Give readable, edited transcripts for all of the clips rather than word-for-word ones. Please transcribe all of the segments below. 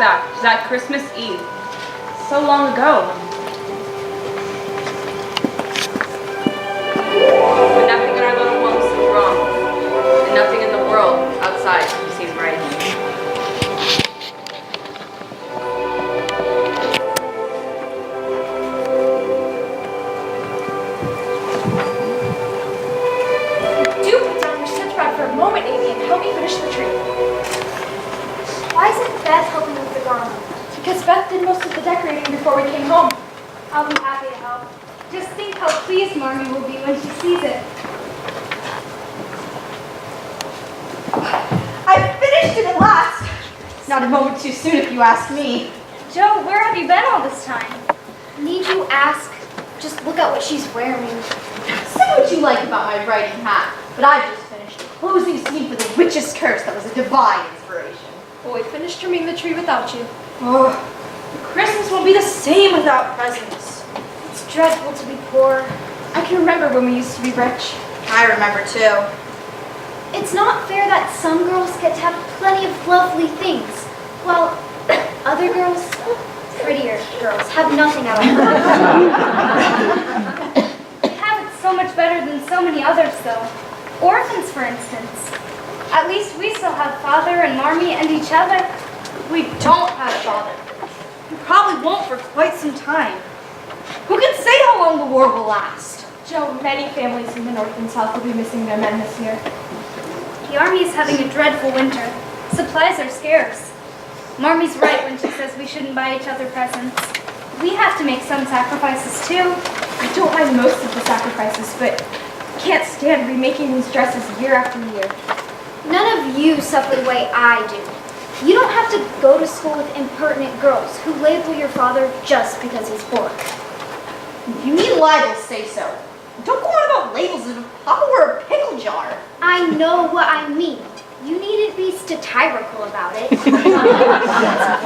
back to that Christmas Eve. So long ago. But nothing in our little home seemed wrong. And nothing in the world outside seemed right. Do put down your scent rod for a moment, Amy, and help me finish the tree. Why isn't Beth helping with the garland? Because Beth did most of the decorating before we came home. I'll be happy to help. Just think how pleased Marmy will be when she sees it. I finished it at last. Not a moment too soon if you ask me. Joe, where have you been all this time? Need you ask? Just look at what she's wearing. Say what you like about my writing hat, but I just finished the closing scene for The Witch's Curse that was a divine inspiration. Well, we finished trimming the tree without you. Oh, Christmas won't be the same without presents. It's dreadful to be poor. I can remember when we used to be rich. I remember too. It's not fair that some girls get to have plenty of lovely things, while other girls, prettier girls, have nothing at all. We have it so much better than so many others, though. Orphans, for instance. At least we still have Father and Marmy and each other. We don't have Father. We probably won't for quite some time. Who can say how long the war will last? Joe, many families in the North and South will be missing their men this year. The army is having a dreadful winter. Supplies are scarce. Marmy's right when she says we shouldn't buy each other presents. We have to make some sacrifices too. I don't mind most of the sacrifices, but I can't stand remaking these dresses year after year. None of you suffer the way I do. You don't have to go to school with impertinent girls who label your father just because he's poor. If you need libels, say so. Don't go on about labels as if Papa were a pickle jar. I know what I mean. You needn't be satirical about it. It's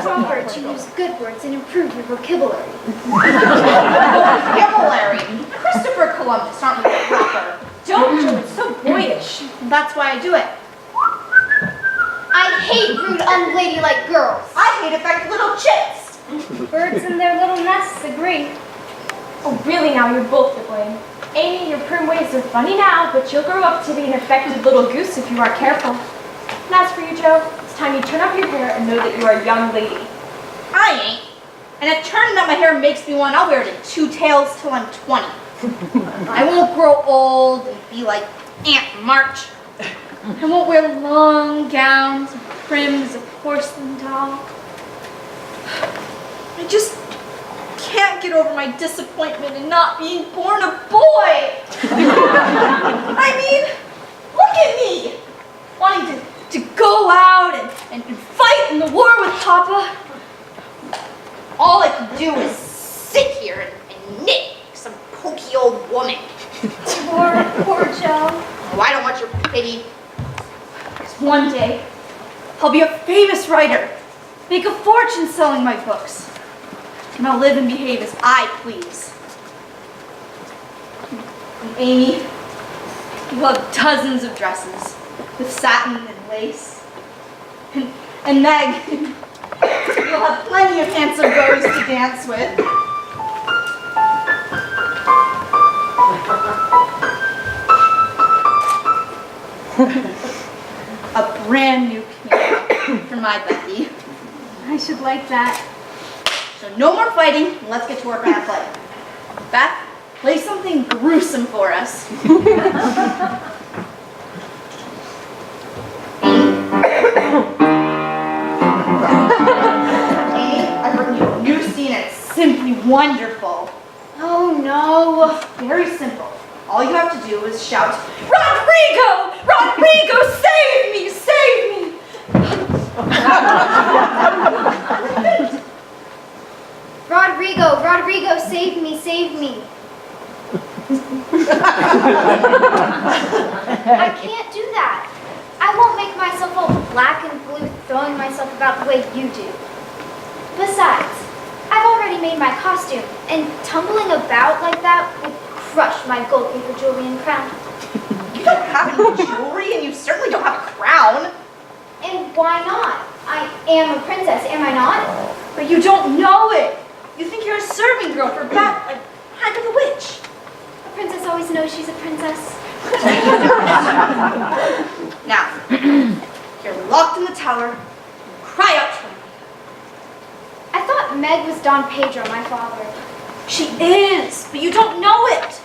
proper to use good words and improve your vocabulary. Vocabulary. Christopher Columbus, aren't we proper? Don't, Joe, it's so boyish. That's why I do it. I hate rude, unladylike girls. I hate affected little chits. Birds in their little nests agree. Oh, really now, you're both to blame. Amy, your prim ways are funny now, but you'll grow up to be an affected little goose if you aren't careful. And as for you, Joe, it's time you turn up your hair and know that you are a young lady. I ain't. And if turning up my hair makes me one, I'll wear it in 2 tails till I'm 20. I won't grow old and be like Aunt March. I won't wear long gowns and prim as a porcelain doll. I just can't get over my disappointment in not being born a boy. I mean, look at me, wanting to go out and fight in the war with Papa. All I can do is sit here and knit like some pokey old woman. Poor Joe. Oh, I don't want your pity. Because one day, I'll be a famous writer, make a fortune selling my books, and I'll live and behave as I please. And Amy, you'll have dozens of dresses with satin and lace. And Meg, you'll have plenty of handsome beaux to dance with. A brand new piano for my Becky. I should like that. So no more fighting, and let's get to work on our play. Beth, play something gruesome for us. Amy, I've written you a new scene and it's simply wonderful. Oh no. Very simple. All you have to do is shout, Rodrigo! Rodrigo, save me! Save me! Rodrigo, save me, save me. I can't do that. I won't make myself all black and blue throwing myself about the way you do. Besides, I've already made my costume, and tumbling about like that would crush my gold-paper jewelry and crown. You don't have any jewelry, and you certainly don't have a crown. And why not? I am a princess, am I not? But you don't know it. You think you're a serving girl for Hag of the Witch. A princess always knows she's a princess. Now, you're locked in the tower. Cry out for me. I thought Meg was Don Pedro, my father. She is, but you don't know it.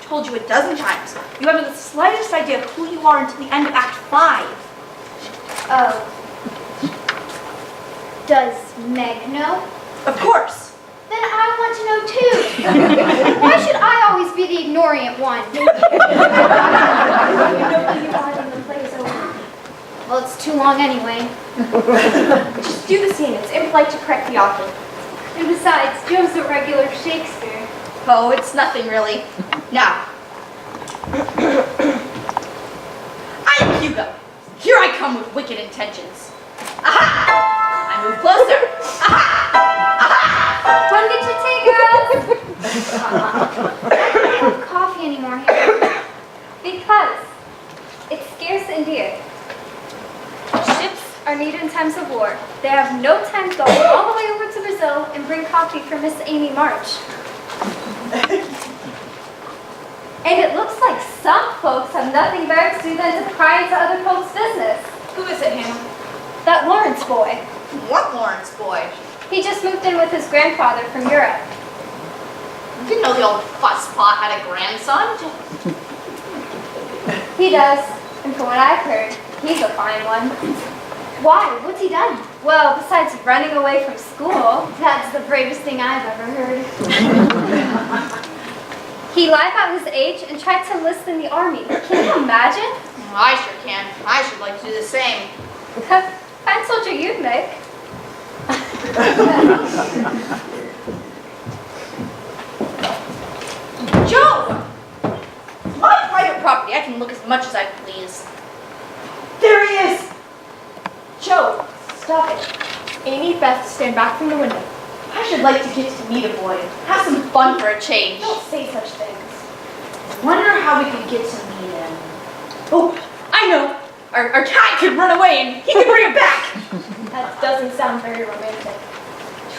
I told you a dozen times. You haven't the slightest idea who you are until the end of Act 5. Oh. Does Meg know? Of course. Then I want to know too. Why should I always be the ignorant one? You know who you are when the play is over. Well, it's too long anyway. Just do the scene. It's impolite to correct the author. And besides, Joe's a regular Shakespeare. Oh, it's nothing really. Now, I'm Hugo. Here I come with wicked intentions. Aha! I move closer. Aha! Come get your tea, girls! I don't have coffee anymore here. Because it's scarce and dear. Ships are needed in times of war. They have no time to go all the way over to Brazil and bring coffee for Miss Amy March. And it looks like some folks have nothing better to do than to pry into other folks' business. Who is it, Hannah? That Lawrence boy. What Lawrence boy? He just moved in with his grandfather from Europe. You didn't know the old fusspot had a grandson? He does, and from what I've heard, he's a fine one. Why? What's he done? Well, besides running away from school, That's the bravest thing I've ever heard. he lied about his age and tried to enlist in the army. Can you imagine? I sure can. I should like to do the same. Fine soldier you'd make. Joe! My private property. I can look as much as I please. There he is! Joe, stop it. Amy, Beth, stand back from the window. I should like to get to meet a boy. Have some fun for a change. Don't say such things. Wonder how we could get to meet him. Oh, I know. Our cat could run away and he could bring it back. That doesn't sound very romantic.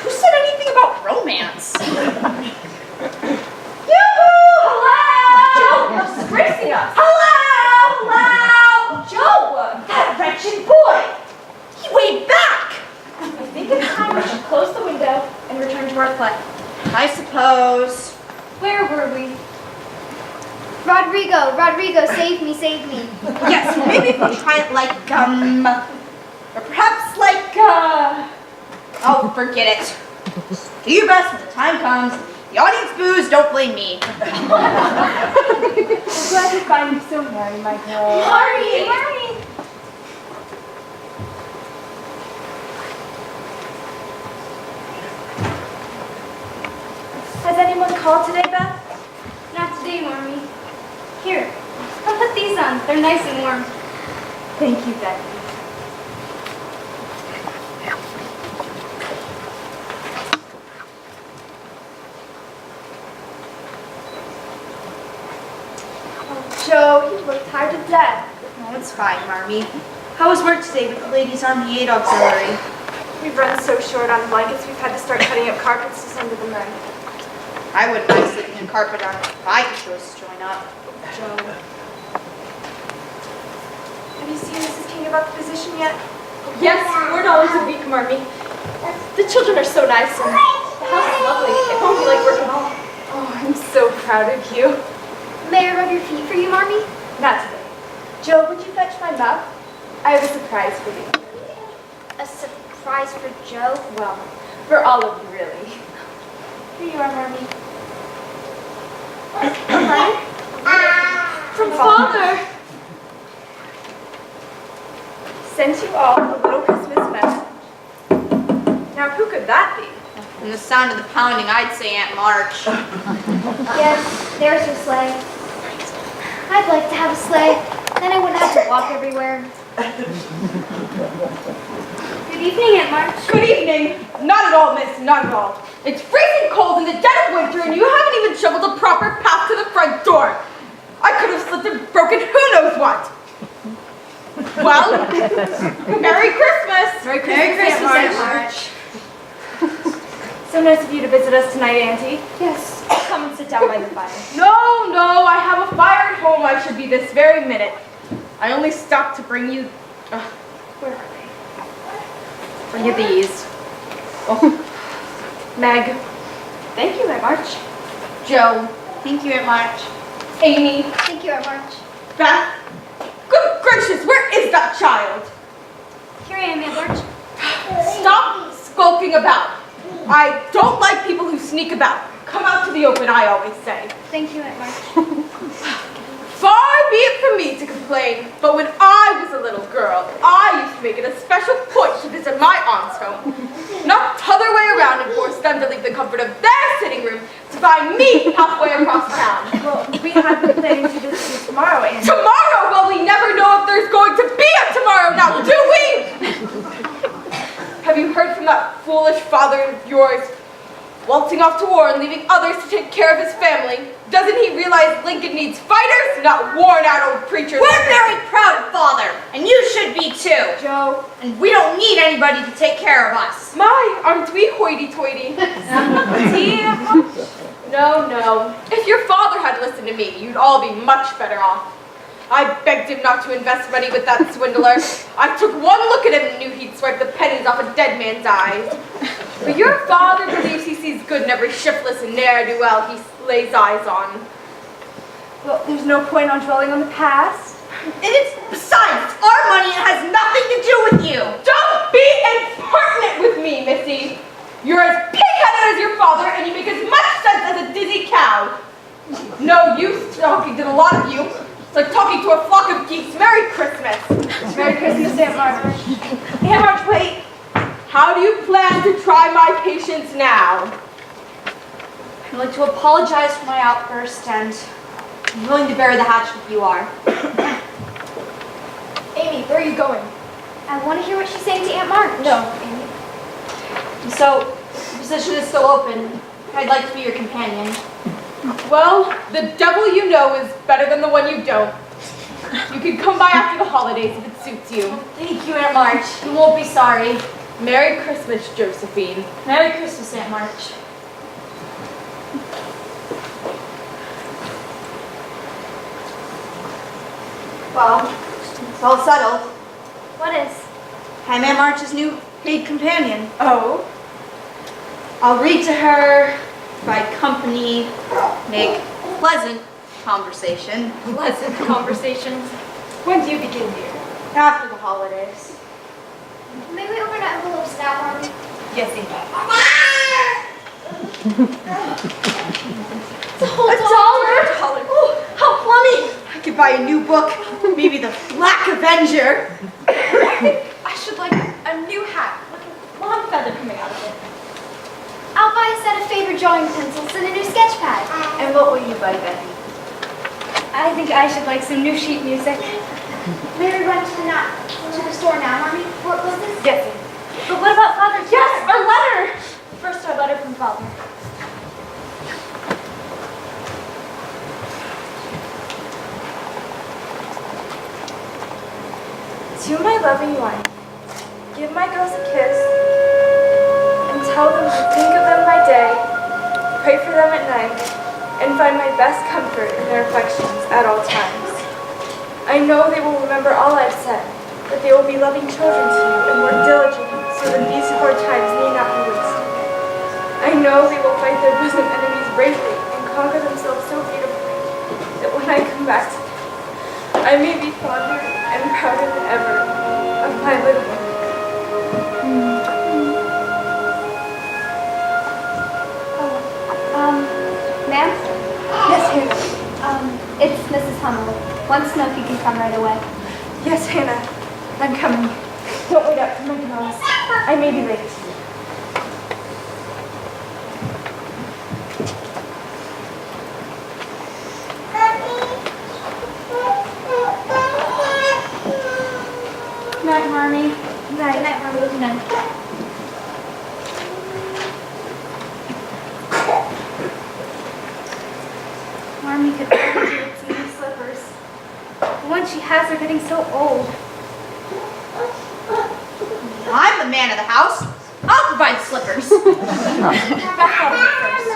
Who said anything about romance? Hello! Joe, you're disgracing us! Hello! Joe! That wretched boy! He waved back! I think it's time we should close the window and return to our play. I suppose. Where were we? Rodrigo, save me, save me. Yes, maybe if we try it like, or perhaps like, oh, forget it. Do your best when the time comes. The audience boos, don't blame me. I'm glad to find you so merry, my girl. Marty! Has anyone called today, Beth? Not today, Mommy. Here, I'll put these on. They're nice and warm. Thank you, Becky. Oh, Joe, you look tired to death. Oh, it's fine, Marmee. How was work today with the Ladies Army Aid Auxiliary? We've run so short on blankets, we've had to start cutting up carpets to send to the men. I wouldn't mind sleeping in carpet on it if I could choose to join up. Joe. Have you seen Mrs. King about the position yet? Yes, $4 a week, Marmee. The children are so nice and the house is lovely. It won't be like work at all. Oh, I'm so proud of you. May I rub your feet for you, Marmee? Not today. Joe, would you fetch my muff? I have a surprise for you. A surprise for Joe? Well, for all of you, really. Here you are, Marmee. From Father! Sent you all a little Christmas message. Now, who could that be? From the sound of the pounding, I'd say Aunt March. Yes, there's your sleigh. I'd like to have a sleigh. Then I wouldn't have to walk everywhere. Good evening, Aunt March. Good evening. Not at all, miss, not at all. It's freezing cold in the dead of winter and you haven't even shoveled a proper path to the front door. I could have slipped and broken who knows what. Well, Merry Christmas! Merry Christmas, Aunt March. So nice of you to visit us tonight, Auntie. Yes. Come and sit down by the fire. No, I have a fire at home. I should be this very minute. I only stopped to bring you... Where are they? bring you these. Meg. Thank you, Aunt March. Joe. Thank you, Aunt March. Amy. Thank you, Aunt March. Beth. Good gracious, where is that child? Here I am, Aunt March. Stop skulking about. I don't like people who sneak about. Come out to the open, I always say. Thank you, Aunt March. Far be it from me to complain, but when I was a little girl, I used to make it a special point to visit my aunt's home. Not t'other way around and force them to leave the comfort of their sitting room to find me halfway across town. Well, we have been planning to visit you tomorrow, Auntie. Tomorrow? Well, we never know if there's going to be a tomorrow now, do we? Have you heard from that foolish father of yours? Waltzing off to war and leaving others to take care of his family. Doesn't he realize Lincoln needs fighters, not worn-out old preachers? We're very proud of Father, and you should be too. Joe. And we don't need anybody to take care of us. My, aren't we hoity-toity? Tea? No. If your father had listened to me, you'd all be much better off. I begged him not to invest money with that swindler. I took one look at him and knew he'd swipe the pennies off a dead man's eyes. But your father believes he sees good in every shiftless and ne'er-do-well he lays eyes on. Well, there's no point on dwelling on the past. And it's, besides, it's our money and has nothing to do with you. Don't be impertinent with me, Missy. You're as pig-headed as your father, and you make as much sense as a dizzy cow. No use talking to the lot of you. It's like talking to a flock of geese. Merry Christmas. Merry Christmas, Aunt March. Aunt March, wait. How do you plan to try my patience now? I'd like to apologize for my outburst, and I'm willing to bury the hatchet if you are. Amy, where are you going? I want to hear what she's saying to Aunt March. No, Amy. So, the position is still open. I'd like to be your companion. Well, the devil you know is better than the one you don't. You can come by after the holidays if it suits you. Thank you, Aunt March. You won't be sorry. Merry Christmas, Josephine. Merry Christmas, Aunt March. Well, it's all settled. What is? I'm Aunt March's new paid companion. Oh? I'll read to her, provide company, make pleasant conversation. Pleasant conversations. When do you begin, dear? After the holidays. May we open envelopes now, Mommy? Yes, Amy. $1? Oh, how plummy! I could buy a new book, maybe The Black Avenger. I should like a new hat with a long feather coming out of it. I'll buy a set of favorite drawing pencils and a new sketch pad. And what will you buy, Betty? I think I should like some new sheet music. May we run to the store now, Mommy? What's this? Yes, Amy. But what about Father? Yes, our letter! First, our letter from Father. To my loving wife, give my girls a kiss and tell them to think of them by day, pray for them at night, and find my best comfort in their affections at all times. I know they will remember all I've said, that they will be loving children to you and work diligently so that these hard times need not be wasted. I know they will fight their bosom enemies bravely and conquer themselves so beautifully that when I come back to them, I may be fonder and prouder than ever of my little one. Ma'am? Yes, Hannah. It's Mrs. Hummel. Wants to know if you can come right away. Yes, Hannah. I'm coming. Don't wait up for my girls. I may be late. Night, Marmy. Night. Good night, Marmy. Good night. Marmy could barely do its new slippers. The ones she has are getting so old. I'm the man of the house. I'll provide slippers. Beth thought of it first.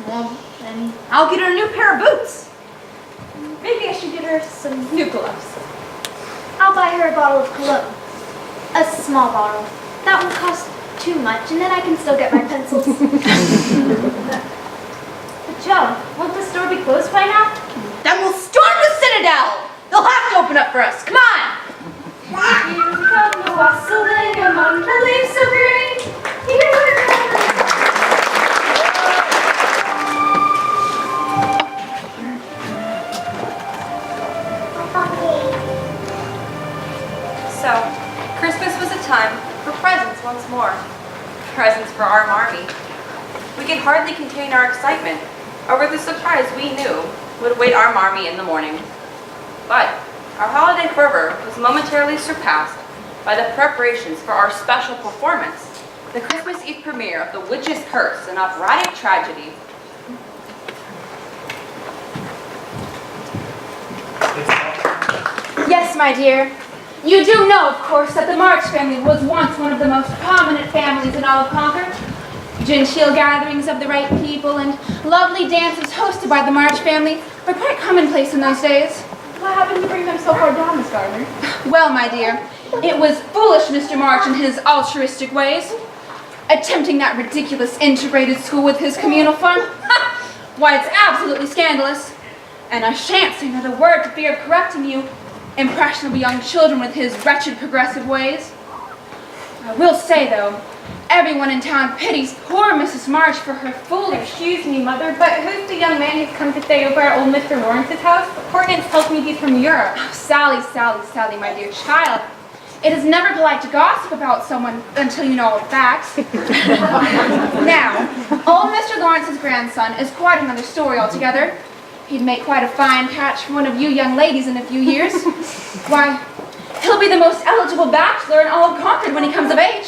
Well, then I'll get her a new pair of boots. Maybe I should get her some new gloves. I'll buy her a bottle of cologne. A small bottle. That won't cost too much, and then I can still get my pencils. But Joe, won't the store be closed by now? Then we'll storm the Citadel. They'll have to open up for us. Come on. Here we come, bustling among the leaves so green. Here we come. So, Christmas was a time for presents once more. Presents for our Marmee. We could hardly contain our excitement over the surprise we knew would await our Marmee in the morning. But our holiday fervor was momentarily surpassed by the preparations for our special performance, the Christmas Eve premiere of The Witch's Curse, an operatic tragedy. Yes, my dear. You do know, of course, that the March family was once one of the most prominent families in all of Concord. Genteel gatherings of the right people and lovely dances hosted by the March family were quite commonplace in those days. What happened to bring them so far down, Miss Gardner? Well, my dear, it was foolish Mr. March in his altruistic ways. Attempting that ridiculous integrated school with his communal fund? Why, it's absolutely scandalous. And I shan't say another word for fear of correcting you, impressionable young children with his wretched progressive ways. I will say, though, everyone in town pities poor Mrs. March for her foolish... Excuse me, Mother, but who's the young man who's come to stay over at old Mr. Lawrence's house? Hortense tells me he's from Europe. Oh, Sally, my dear child. It is never polite to gossip about someone until you know all the facts. Now, old Mr. Lawrence's grandson is quite another story altogether. He'd make quite a fine catch for one of you young ladies in a few years. Why, he'll be the most eligible bachelor in all of Concord when he comes of age.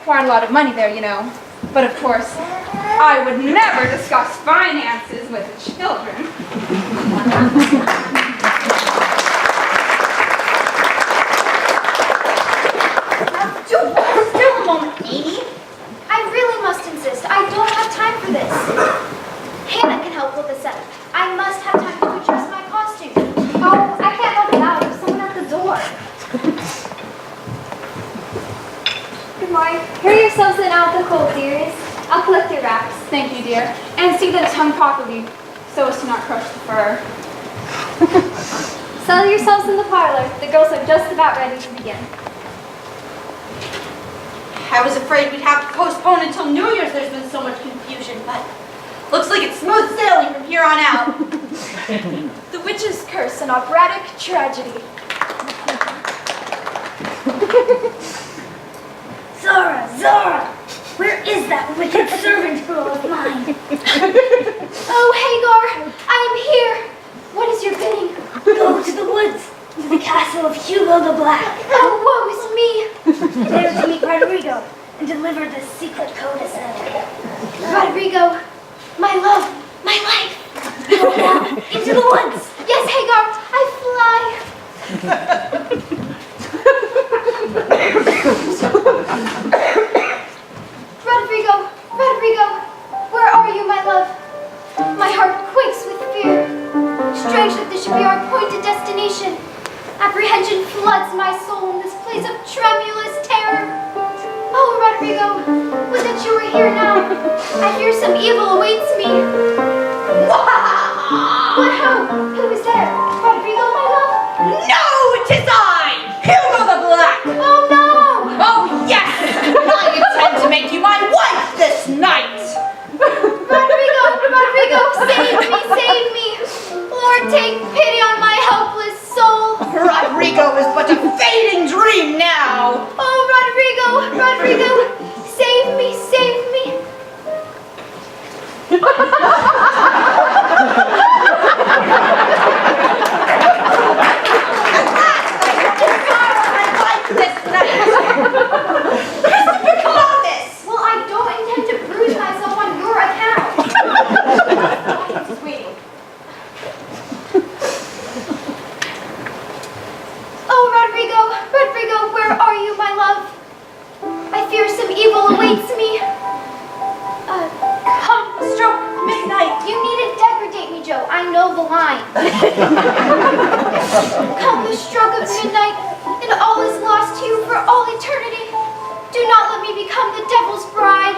Quite a lot of money there, you know. But of course, I would never discuss finances with the children. Still a moment, Amy. I really must insist. I don't have time for this. Hannah can help with the setup. I must have time to adjust my costume. Oh, I can't help it out. There's someone at the door. Good morning. Hurry yourselves in out of the cold, dearies. I'll collect your wraps. Thank you, dear. And see that it's hung properly, so as to not crush the fur. Settle yourselves in the parlor. The girls are just about ready to begin. I was afraid we'd have to postpone until New Year's. There's been so much confusion, but looks like it's smooth sailing from here on out. The Witch's Curse, an operatic tragedy. Zora! Where is that wicked servant girl of mine? Oh, Hagar! I am here! What is your bidding? Go to the woods, to the castle of Hugo the Black. Oh, woe is me! There to meet Rodrigo and deliver the secret codicil. Rodrigo, my love, my life! Go now, into the woods! Yes, Hagar, I fly! Rodrigo, where are you, my love? My heart quakes with fear. Strange that this should be our appointed destination. Apprehension floods my soul in this place of tremulous terror. Oh, Rodrigo, would that you were here now. I fear some evil awaits me. What, who is there? Rodrigo, my love? No, it is I, Hugo the Black. Oh, no! Oh, yes! I intend to make you my wife this night! Rodrigo, save me! Lord, take pity on my helpless soul! Rodrigo is but a fading dream now! Oh, Rodrigo, save me! me, Joe. I know the line. Come the stroke of midnight, and all is lost to you for all eternity. Do not let me become the devil's bride.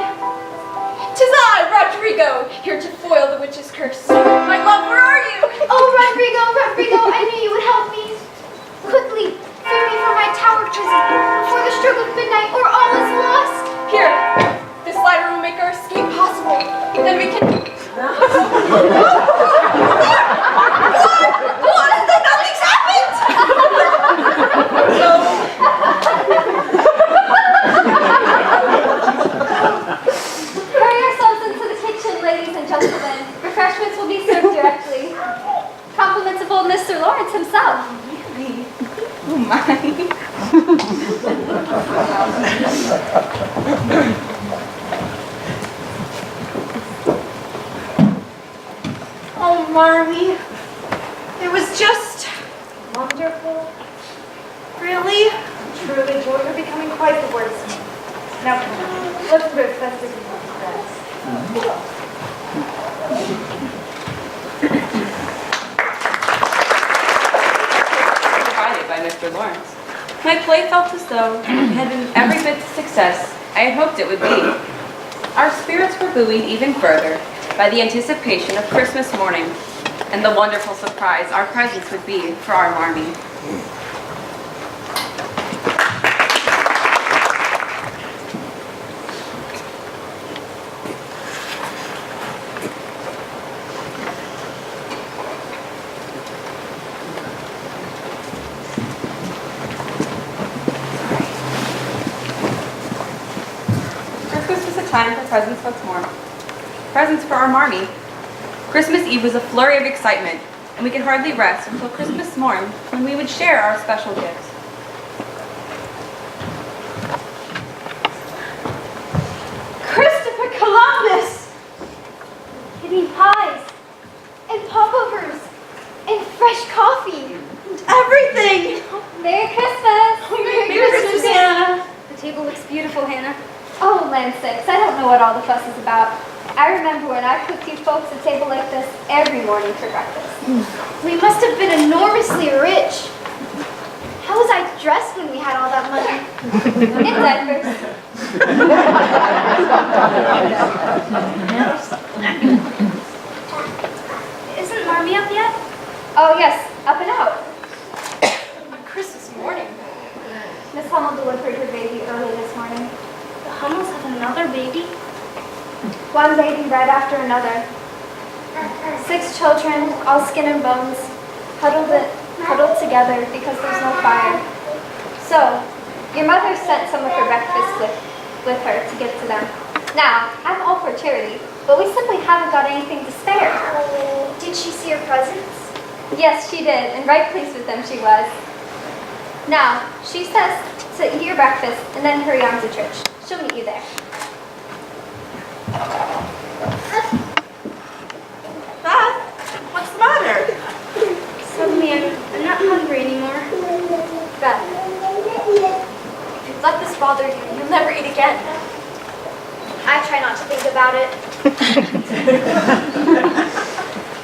'Tis I, Rodrigo, here to foil the witch's curse. My love, where are you? Oh, Rodrigo, Rodrigo, I knew you would help me. Quickly, free me from my tower prison before the stroke of midnight, or all is lost. Here, this ladder will make our escape possible. Then we can... What is it? Nothing's happened! Hurry yourselves into the kitchen, ladies and gentlemen. Refreshments will be served directly. Compliments of old Mr. Lawrence himself. Oh my. Oh, Marley. It was just Wonderful. really. Truly, Joy, you're becoming quite the worst. Now, let's move. That's the Provided by Mr. Lawrence. My play felt as though it had been every bit the success I had hoped it would be. Our spirits were buoyed even further by the anticipation of Christmas morning and the wonderful surprise our presents would be for our Marmee. Christmas was a time for presents once more. Presents for our Marmee. Christmas Eve was a flurry of excitement, and we could hardly rest until Christmas morn when we would share our special gifts. Christopher Columbus! Hidden pies, and popovers, and fresh coffee. Everything! Merry Christmas! Merry Christmas, Hannah! The table looks beautiful, Hannah. Oh, land sakes, I don't know what all the fuss is about. I remember when I cooked you folks a table like this every morning for breakfast. We must have been enormously rich. How was I dressed when we had all that money? In diapers. Isn't Marmee up yet? Oh, yes, up and out. On Christmas morning. Miss Hummel delivered her baby early this morning. The Hummels have another baby? One baby right after another. 6 children, all skin and bones, huddled together because there's no fire. So, your mother sent some of her breakfast with her to give to them. Now, I'm all for charity, but we simply haven't got anything to spare. Did she see her presents? Yes, she did, and right pleased with them she was. Now, she says to eat your breakfast and then hurry on to church. She'll meet you there. Beth, what's the matter? Suddenly, I'm not hungry anymore. Beth, if you let this bother you, you'll never eat again. I try not to think about it.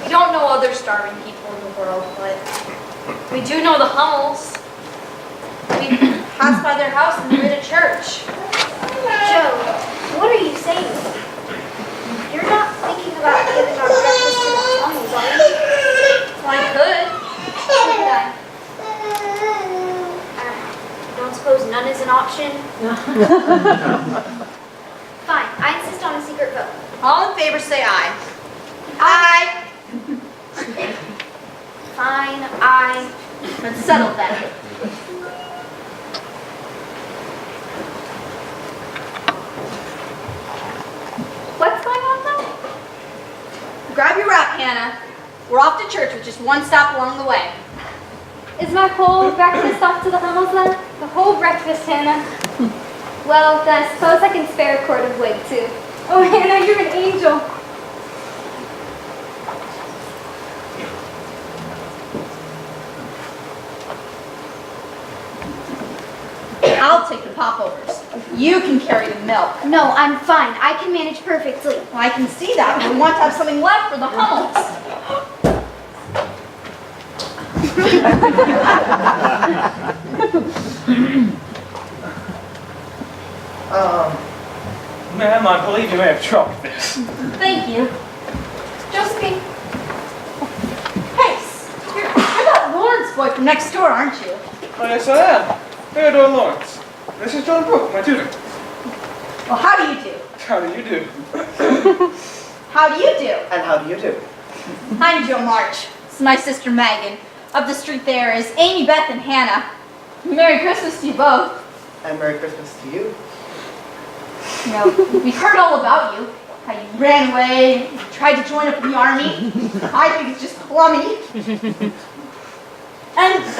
We don't know other starving people in the world, but we do know the Hummels. We passed by their house and we were at church. Joe, what are you saying? You're not thinking about giving our breakfast to the Hummels, are you? Well, I could. Should I? Don't suppose none is an option? Fine, I insist on a secret vote. All in favor say aye. Aye. Fine, I... Let's settle that. What's going on now? Grab your wrap, Hannah. We're off to church with just one stop along the way. Is my whole breakfast off to the Hummels then? The whole breakfast, Hannah. Well, then I suppose I can spare a quart of wig too. Oh, Hannah, you're an angel. I'll take the popovers. You can carry the milk. No, I'm fine. I can manage perfectly. Well, I can see that, but we want to have something left for the Hummels. Ma'am, I believe you may have dropped this. Thank you. Josephine, Hey, you're that Lawrence boy from next door, aren't you? Oh, yes, I am. Theodore Lawrence. This is John Brooke, my tutor. Well, how do you do? How do you do? How do you do? And how do you do? I'm Joe March. This is my sister Megan. Up the street there is Amy, Beth, and Hannah. Merry Christmas to you both. And Merry Christmas to you. You know, we've heard all about you. How you ran away, you tried to join up in the army. I think it's just plummy. And I've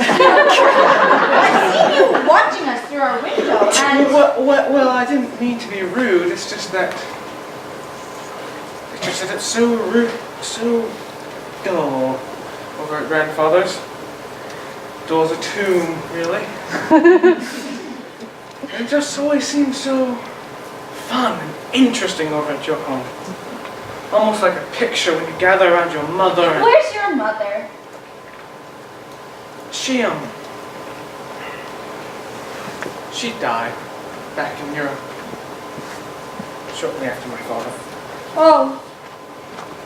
seen you watching us through our window, and Well, I didn't mean to be rude. It's just that it's so rude, so dull over at grandfather's. Dull as a tomb, really. It just always seems so fun and interesting over at your home. Almost like a picture when you gather around your mother and where's your mother? she died back in Europe shortly after my father. Oh,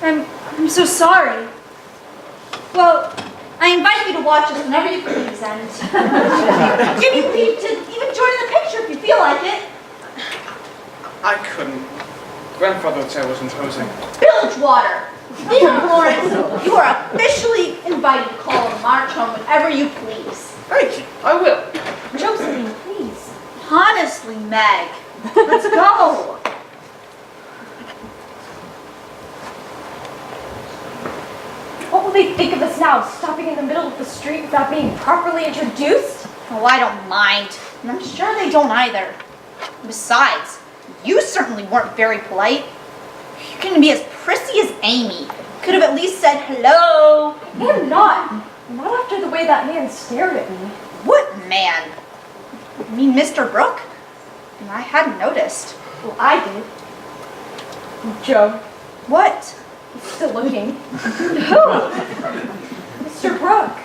I'm so sorry. Well, I invite you to watch us whenever you please, and give you leave to even join in the picture if you feel like it. I couldn't. Grandfather would say I was imposing. Bilgewater. Theodore Lawrence, you are officially invited to call a march home whenever you please. Thank you. I will. Josephine, please. Honestly, Meg, let's go. What will they think of us now, stopping in the middle of the street without being properly introduced? Oh, I don't mind. And I'm sure they don't either. Besides, you certainly weren't very polite. You're going to be as prissy as Amy. Could have at least said hello. I'm not. Not after the way that man stared at me. What man? You mean Mr. Brooke? I hadn't noticed. Well, I did. Joe, What? he's still looking. Who? Mr. Brooke.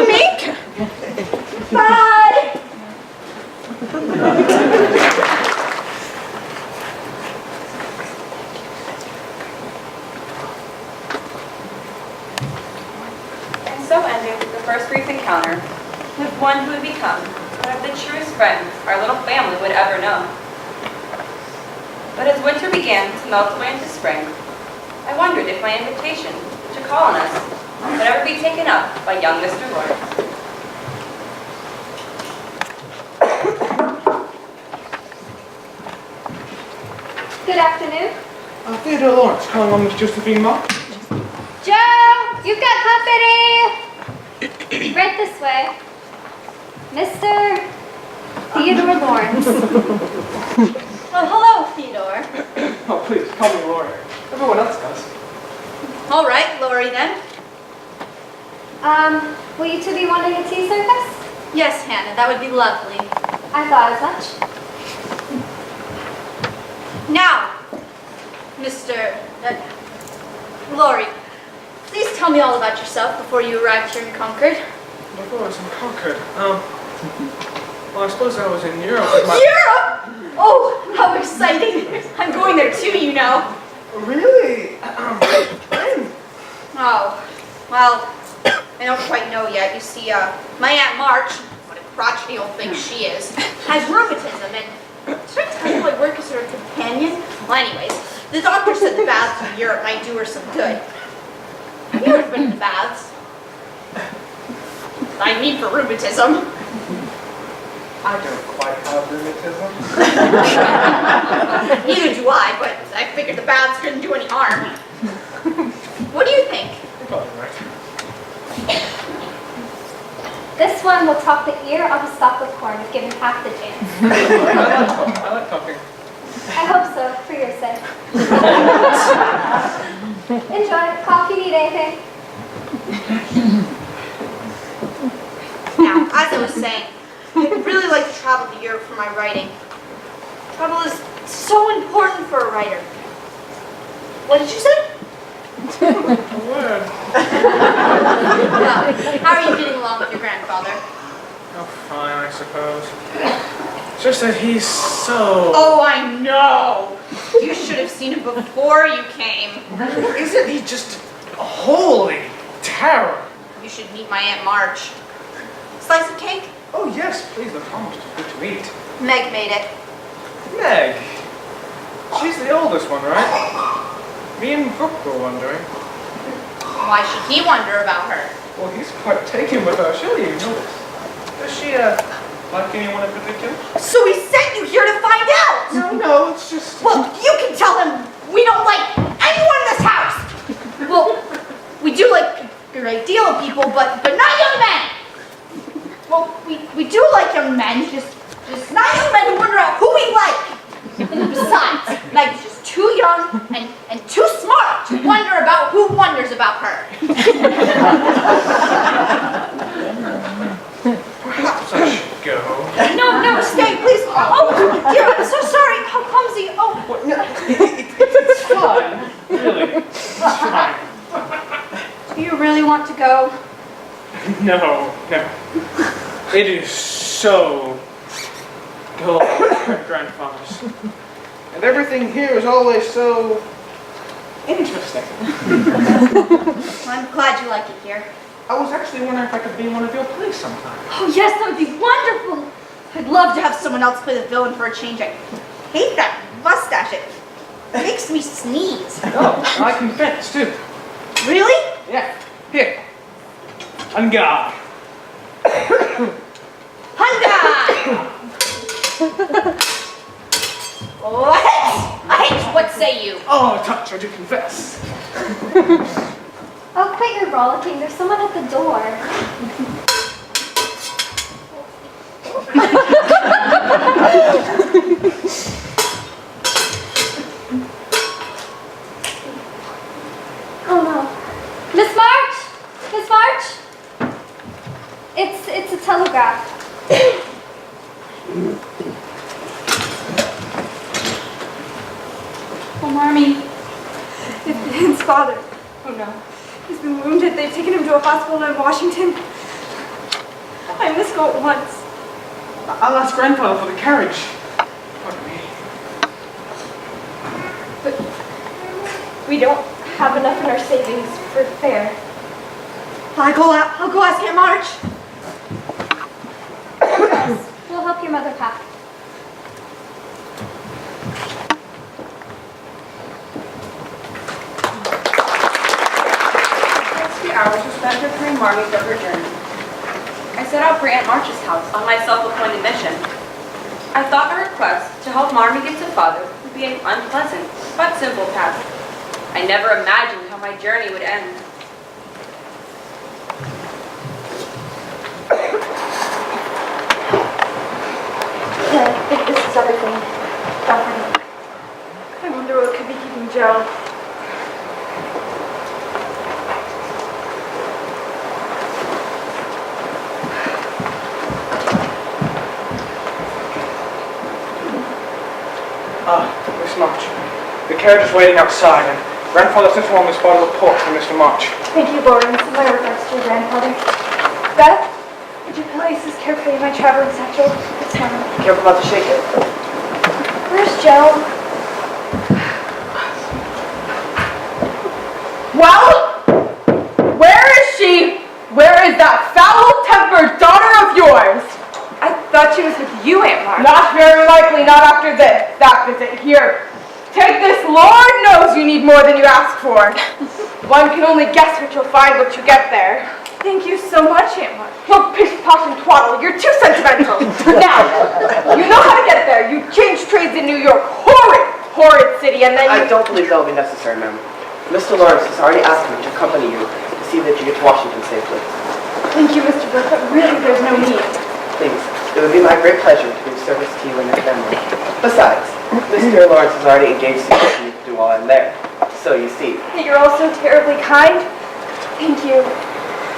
Mink? Bye! And so ended the first brief encounter with one who would become one of the truest friends our little family would ever know. But as winter began to melt away into spring, I wondered if my invitation to call on us would ever be taken up by young Mr. Lawrence. good afternoon. Theodore Lawrence, calling on Miss Josephine March. Joe, you've got company. Right this way. Mr. Theodore Lawrence. Oh, hello, Theodore. Oh, please, call me Lori. Everyone else does. All right, Lori then. Will you two be wanting a tea service? Yes, Hannah, that would be lovely. I thought as much. Now, Mr. Lori, please tell me all about yourself before you arrived here in Concord. Before I was in Concord, well, I suppose I was in Europe with my... Europe! Oh, how exciting! I'm going there too, you know. Really? Oh, well, I don't quite know yet. You see, my Aunt March, what a crotchety old thing she is, has rheumatism, and should I tell you I work as her companion? Well, anyways, the doctor said the baths in Europe might do her some good. Have you ever been in the baths? I mean for rheumatism. I don't quite have rheumatism. Neither do I, but I figured the baths couldn't do any harm. What do you think? You're probably right. This one will talk the ear of a stalk of corn if given half the chance. I like talking. I hope so, for your sake. Enjoy. Call if you need anything. Now, as I was saying, I'd really like to travel to Europe for my writing. Travel is so important for a writer. What did you say? word. How are you getting along with your grandfather? Oh, fine, I suppose. It's just that he's so... Oh, I know! You should have seen him before you came. Isn't he just a holy terror? You should meet my Aunt March. Slice of cake? Oh, yes, please, look almost too good to eat. Meg made it. Meg. She's the oldest one, right? Me and Brooke were wondering. Why should he wonder about her? Well, he's quite taken with her. Surely you know this. Does she, like anyone in particular? So he sent you here to find out! No, it's just... Well, you can tell him we don't like anyone in this house! Well, we do like a great deal of people, but not young men! Well, we do like young men, just not young men who wonder out who we like! Besides, Meg's just too young and too smart to wonder about who wonders about her. Perhaps I should go. No, stay, please. Oh, dear, I'm so sorry. How clumsy. Oh. What? No, it's fine. Really, it's fine. Do you really want to go? No. It is so dull at grandfather's. And everything here is always so interesting. I'm glad you like it here. I was actually wondering if I could be in one of your plays sometime. Oh, yes, that would be wonderful. I'd love to have someone else play the villain for a change. I hate that mustache. It makes me sneeze. Oh, I can fence too. Really? Yeah. Here. On guard. Hyundai! What say you? Oh, touch, I do confess. Oh, quit your rollicking. There's someone at the door. Oh no. Miss March! Miss March! It's a telegraph. Oh, Marmee. His father. Oh no. He's been wounded. They've taken him to a hospital in Washington. I must go at once. I'll ask grandfather for the carriage. Pardon me. But we don't have enough in our savings for fare. I'll go ask Aunt March. We'll help your mother pack. Hours were spent preparing Marmee for her journey. I set out for Aunt March's house on my self-appointed mission. I thought a request to help Marmee get to father would be an unpleasant but simple task. I never imagined how my journey would end. Yeah, I think this is everything. I wonder what could be keeping Joe. Miss March. The carriage is waiting outside, and grandfather sent along this bottle of port for Mr. March. Thank you, Lawrence. My regards to your grandfather. Beth, would you place this carefully in my traveling satchel? It's mine. Careful not to shake it. Where's Joe? Well, where is she? Where is that foul-tempered daughter of yours? I thought she was with you, Aunt March. Not very likely, not after that visit. Here, take this. Lord knows you need more than you ask for. One can only guess what you'll find once you get there. Thank you so much, Aunt March. Look, pish, posh, and twaddle, you're too sentimental. Now, you know how to get there. You changed trades in New York. Horrid city, and then I don't believe that will be necessary, ma'am. Mr. Lawrence has already asked me to accompany you to see that you get to Washington safely. Thank you, Mr. Burke, but really there's no need. Please, it would be my great pleasure to be of service to you and your family. Besides, Mr. Lawrence has already engaged to me to do while I'm there. So you see. You're all so terribly kind. Thank you.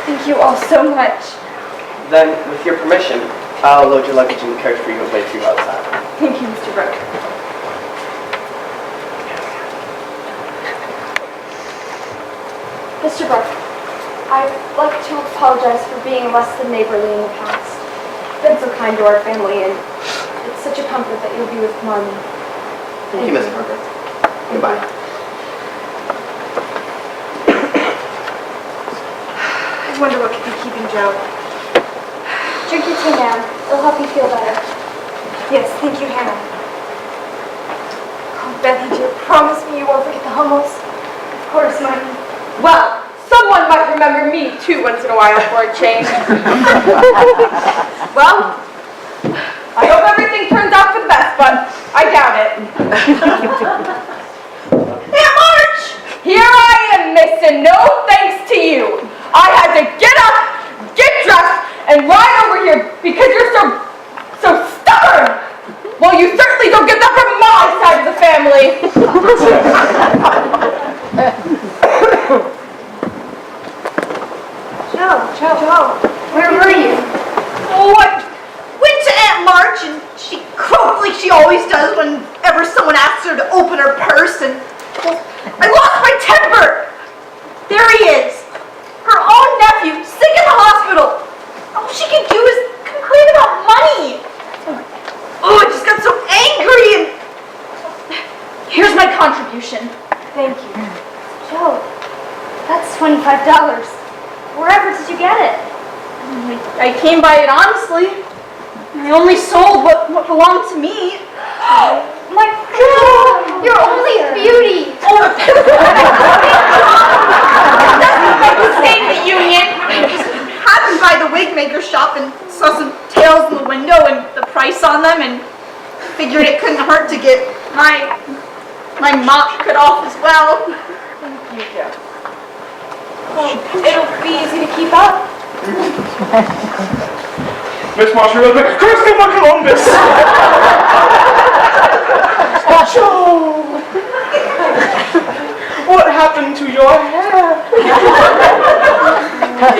Thank you all so much. Then, with your permission, I'll load your luggage in the carriage for you and wait for you outside. Thank you, Mr. Burke. Mr. Burke, I'd like to apologize for being less than neighborly in the past. You've been so kind to our family, and it's such a comfort that you'll be with Marmy. Thank you, Miss Parker. Goodbye. I wonder what could be keeping Joe. Drink your tea now. It'll help you feel better. Yes, thank you, Hannah. Oh, Betty, dear, promise me you won't forget the Hummels. Of course, Marmy. Well, someone might remember me too once in a while for a change. Well, I hope everything turns out for the best, but I doubt it. Aunt March! Here I am, miss, and no thanks to you. I had to get up, get dressed, and ride over here because you're so stubborn. Well, you certainly don't get that from my side of the family. Joe, where were you? Oh, I went to Aunt March and she croaked like she always does whenever someone asks her to open her purse, and well, I lost my temper. There he is, her own nephew, sick in the hospital. All she can do is complain about money. Oh, I just got so angry, and here's my contribution. Thank you. Joe, that's $25. Wherever did you get it? I came by it honestly. I only sold what belonged to me. My God, your only beauty. Doesn't make the state the union. I just happened by the wig maker shop and saw some tails in the window and the price on them, and figured it couldn't hurt to get my mop cut off as well. Thank you, Joe. Well, it'll be easy to keep up. Miss Marshall, real quick. Christopher Columbus! Joe! What happened to your hair?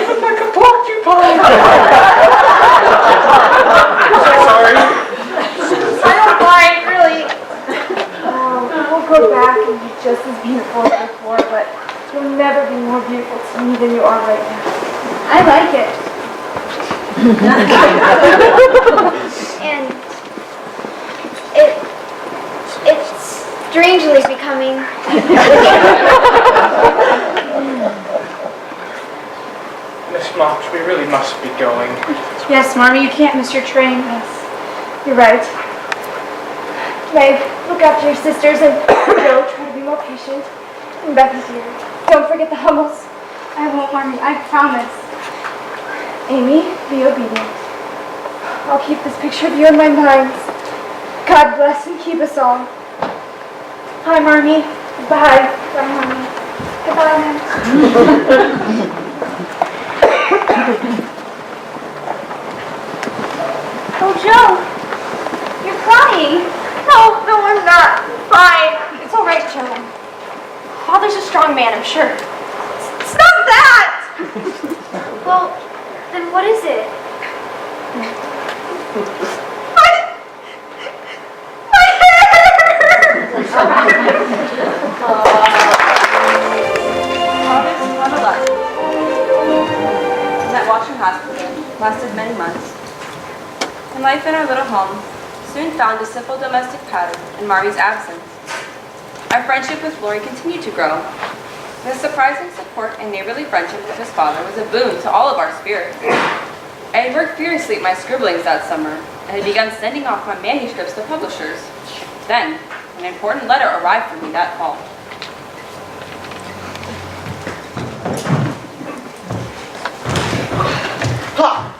Even like a porcupine! Sorry. I don't mind, really. We'll go back and be just as beautiful as before, but you'll never be more beautiful to me than you are right now. I like it. And it's strangely becoming. Miss March, we really must be going. Yes, Marmy, you can't miss your train. Yes, you're right. Meg, look after your sisters, and Joe, try to be more patient. And Becky, dear, don't forget the Hummels. I won't, Marmy, I promise. Amy, be obedient. I'll keep this picture of you in my mind. God bless and keep us all. Hi, Marmy. Goodbye. Bye, Marmy. Goodbye, Mom. Oh, Joe, you're crying. No, I'm not. Fine. It's all right, Joe. Father's a strong man, I'm sure. It's not that! Well, then what is it? That Washington hospital lasted many months. And life in our little home soon found a simple domestic pattern in Marmy's absence. Our friendship with Lori continued to grow. The surprising support and neighborly friendship with his father was a boon to all of our spirits. I had worked furiously at my scribblings that summer and had begun sending off my manuscripts to publishers. Then, an important letter arrived for me that fall. Ha!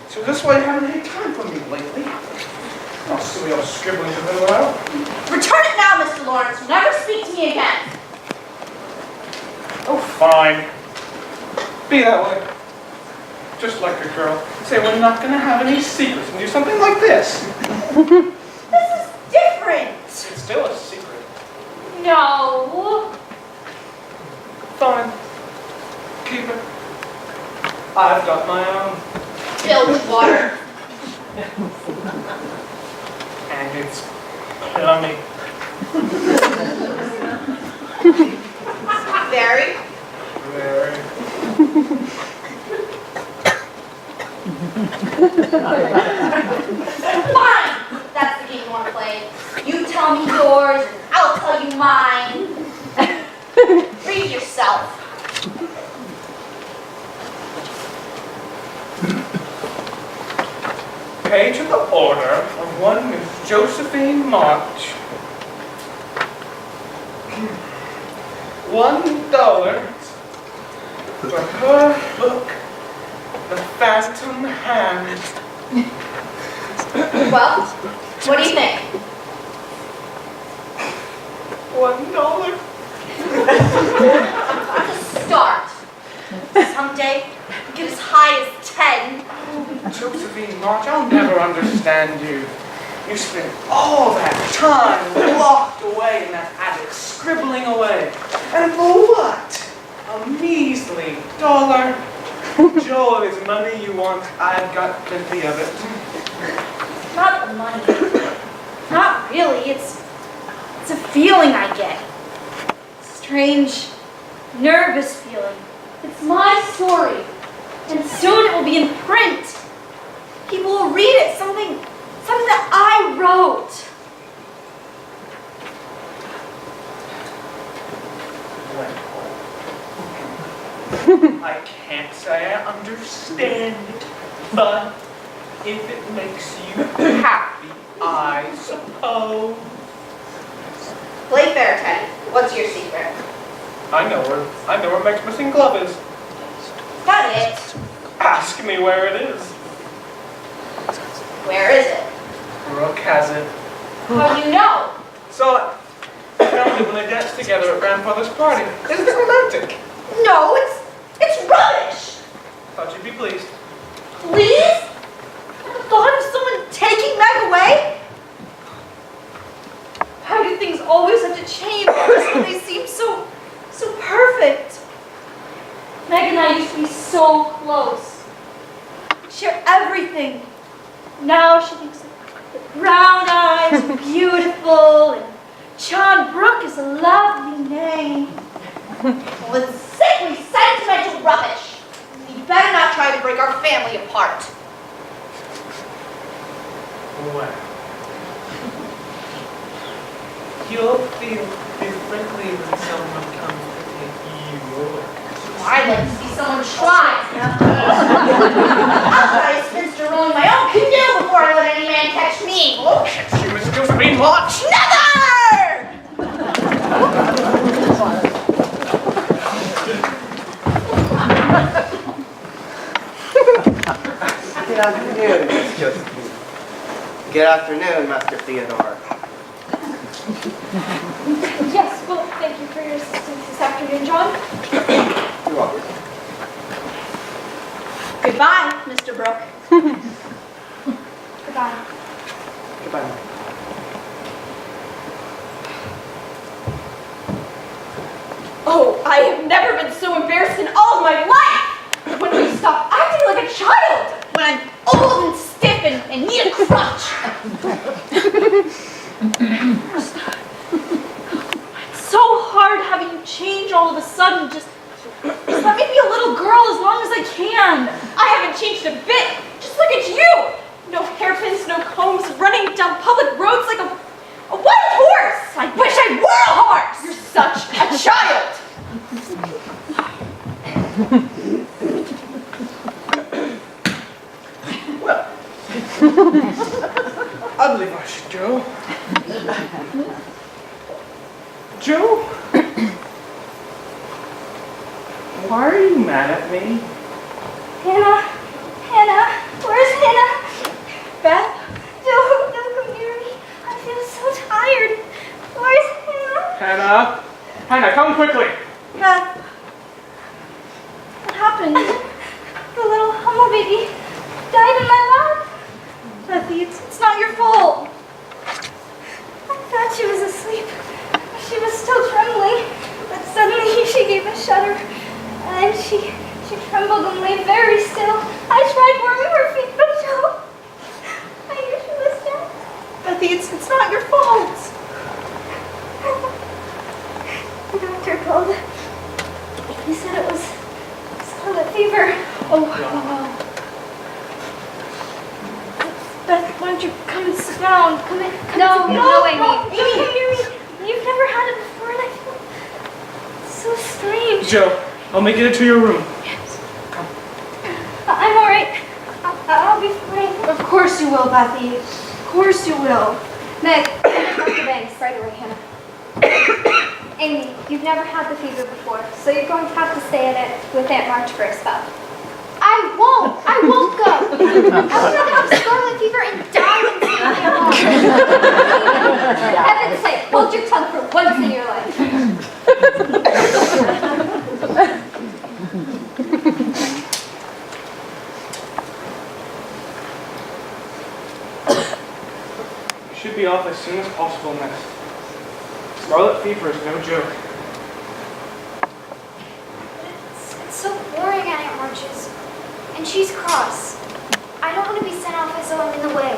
So this why you haven't any time for me lately? I'll see your scribblings have been around. Return it now, Mr. Lawrence. Never speak to me again. Oh, fine. Be that way. Just like a girl. Say we're not going to have any secrets and do something like this. This is different. It's still a secret. No. Fine. Keep it. I've got my own. Filled with water. And it's plummy. Very. Very. yourself. Page of the order of one Miss Josephine March. $1 for her book, The Phantom Hand. Well, what do you think? $1. Start. Someday, get as high as 10. Josephine March, I'll never understand you. You spent all that time locked away in that attic, scribbling away. And for what? A measly $1. Joel, if it's money you want, I've got plenty of it. Not the money. Not really. It's a feeling I get. Strange, nervous feeling. It's my story. And soon it will be in print. People will read it, something that I wrote. I can't say I understand it, but if it makes you happy, I suppose. Play fair, Teddy. What's your secret? I know where Meg's missing glove is. Got it. Ask me where it is. Where is it? Brooke has it. How do you know? Saw it. Found it when they danced together at grandfather's party. Isn't it romantic? No, it's rubbish. Thought you'd be pleased. Please? The thought of someone taking Meg away? How do things always have to change just when they seem so perfect? Meg and I used to be so close. We'd share everything. Now she thinks that the brown eyes are beautiful and John Brooke is a lovely name. Well, it's sickly sentimental rubbish. You better not try to break our family apart. Well, you'll feel differently when someone comes to take you away. I'd like to see someone try. I'll try a spinster rowing my own canoe before I let any man catch me. Oh, catch you, Miss Josephine March! Never! Good afternoon, Miss Josephine. Good afternoon, Master Theodore. Yes, well, thank you for your assistance this afternoon, John. You're welcome. Goodbye, Mr. Brooke. Goodbye. Goodbye, Mike. Oh, I have never been so embarrassed in all of my life! When will you stop acting like a child? When I'm old and stiff and need a crutch! It's so hard having you change all of a sudden. Just let me be a little girl as long as I can. I haven't changed a bit. Just look at you. No hairpins, no combs, running down public roads like a wild horse. I wish I were a horse. You're such a child. Well, I believe I should go. Joe? Why are you mad at me? Hannah, where's Hannah? Beth? Don't come near me. I feel so tired. Where's Hannah? Hannah, come quickly. Beth? What happened? The little humble baby died in my lap. Bethy, it's not your fault. I thought she was asleep. She was still trembling, but suddenly she gave a shudder, and she trembled and lay very still. I tried warming her feet, but no. I knew she was dead. Bethy, it's not your fault. The doctor called. He said it was scarlet fever. Oh. Beth, why don't you come and sit down? Come in. No, Amy. Amy. You've never had it before, and I feel so strange. Joe, I'll make it to your room. I'm all right. I'll be fine. Of course you will, Bethy. Of course you will. Meg, Dr. Banks, right away, Hannah. Amy, you've never had the fever before, so you're going to have to stay in it with Aunt March for a spell. I won't go. I would rather have scarlet fever and die than stay alone. For heaven's sake, hold your tongue for once in your life. You should be off as soon as possible, Miss. Scarlet fever is no joke. It's so boring at Aunt March's. And she's cross. I don't want to be sent off as though I'm in the way.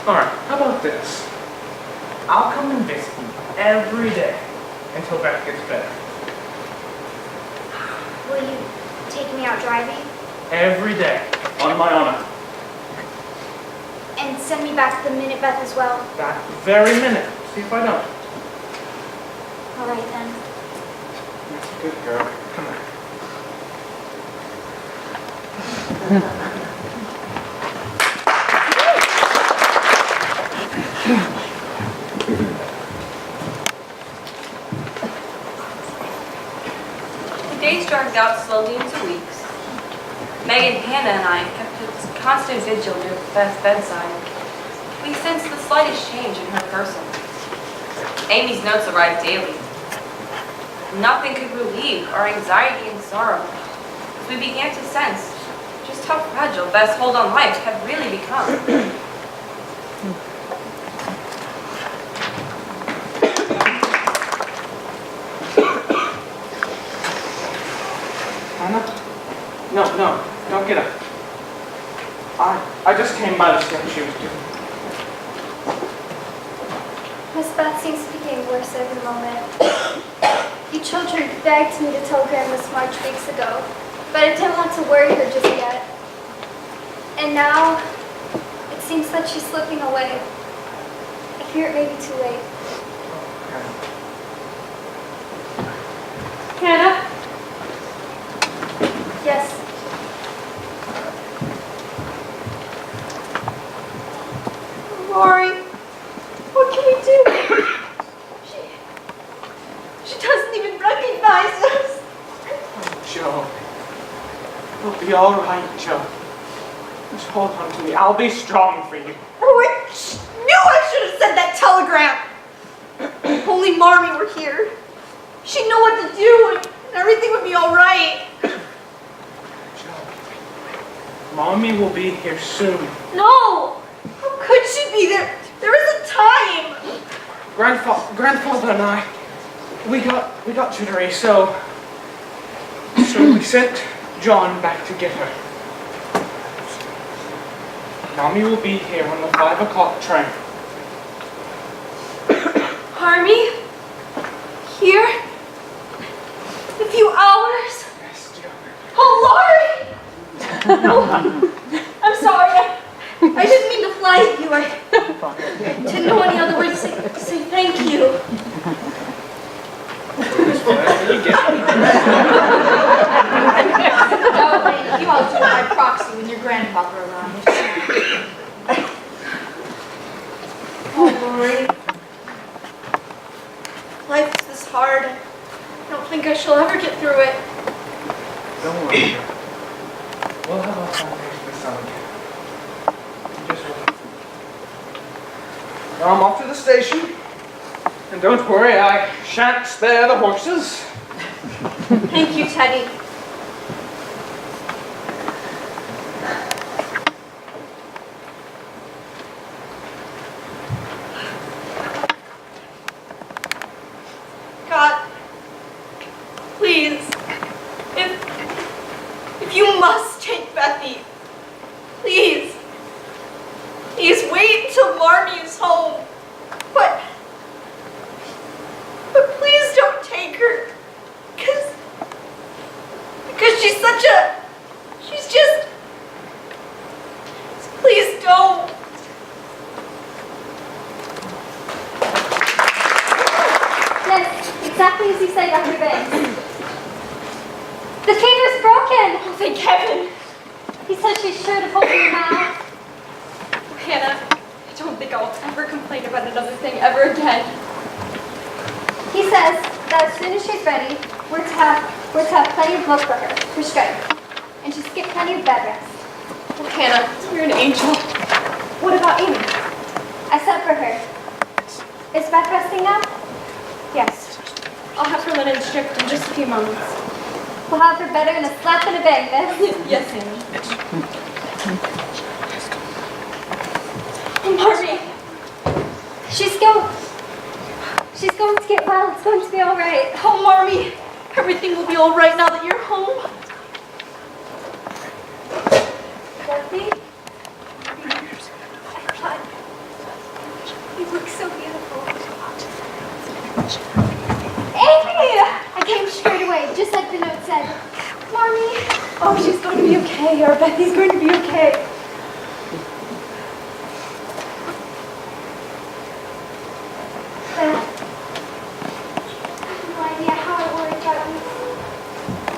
Alright, how about this? I'll come and visit you every day until Beth gets better. Will you take me out driving? Every day, on my honor. And send me back the minute Beth as well? That very minute. See if I don't. All right then. That's a good girl. Come on. The days dragged out slowly into weeks. Megan, Hannah, and I kept a constant vigil near Beth's bedside. We sensed the slightest change in her person. Amy's notes arrived daily. Nothing could relieve our anxiety and sorrow, as we began to sense just how fragile Beth's hold on life had really become. Hannah? No, don't get up. I just came by to see how she was doing. Miss Beth seems to be getting worse every moment. You children begged me to tell Grandmiss March weeks ago, but I didn't want to worry her just yet. And now, it seems that she's slipping away. I fear it may be too late. Hannah? Yes. Rory, what can we do? She doesn't even recognize us. Joe. You'll be all right, Joe. Just hold on to me. I'll be strong for you. Oh, I knew I should have sent that telegram. If only Marmee were here. She'd know what to do and everything would be all right. Joe. Mommy will be here soon. No! How could she be there? There isn't time. Grandfather and I, we got jittery, so we sent John back to get her. Mommy will be here on the 5 o'clock train. Marmee? Here? In a few hours? Yes, Joe. Oh, Lori! I'm sorry. I didn't mean to fly at you. I didn't know any other way to say thank you. You all do it by proxy when your grandfather arrives. Oh, Lori. Life is this hard. I don't think I shall ever get through it. Don't worry. We'll have our foundation this summer again. Just wait. Now I'm off to the station. And don't worry, I shan't spare the horses. Thank you, Teddy. God, please, if you must take Bethy, please wait until Marmee is home. But please don't take her, because she's just, please don't. Exactly as you said, Dr. Banks. The finger's broken. Oh, thank heaven. He said she's sure to hold your mouth. Hannah, I don't think I'll ever complain about another thing ever again. He says that as soon as she's ready, we're to have plenty of milk for her, for strength. And she's get plenty of bed rest. Oh, Hannah, you're an angel. What about Amy? I sent for her. Is Beth resting now? Yes. I'll have her linen stripped in just a few moments. We'll have her better in a slap and a bang, Miss. Yes, Hannah. Oh, Marmy. She's going to get well. It's going to be all right. Oh, Marmy, everything will be all right now that you're home. Dorothy? I thought you look so beautiful. Amy! I came straight away, just like the note said. Marmy? Oh, she's going to be okay. Our Bethy's going to be okay. Beth, I have no idea how I worried about you.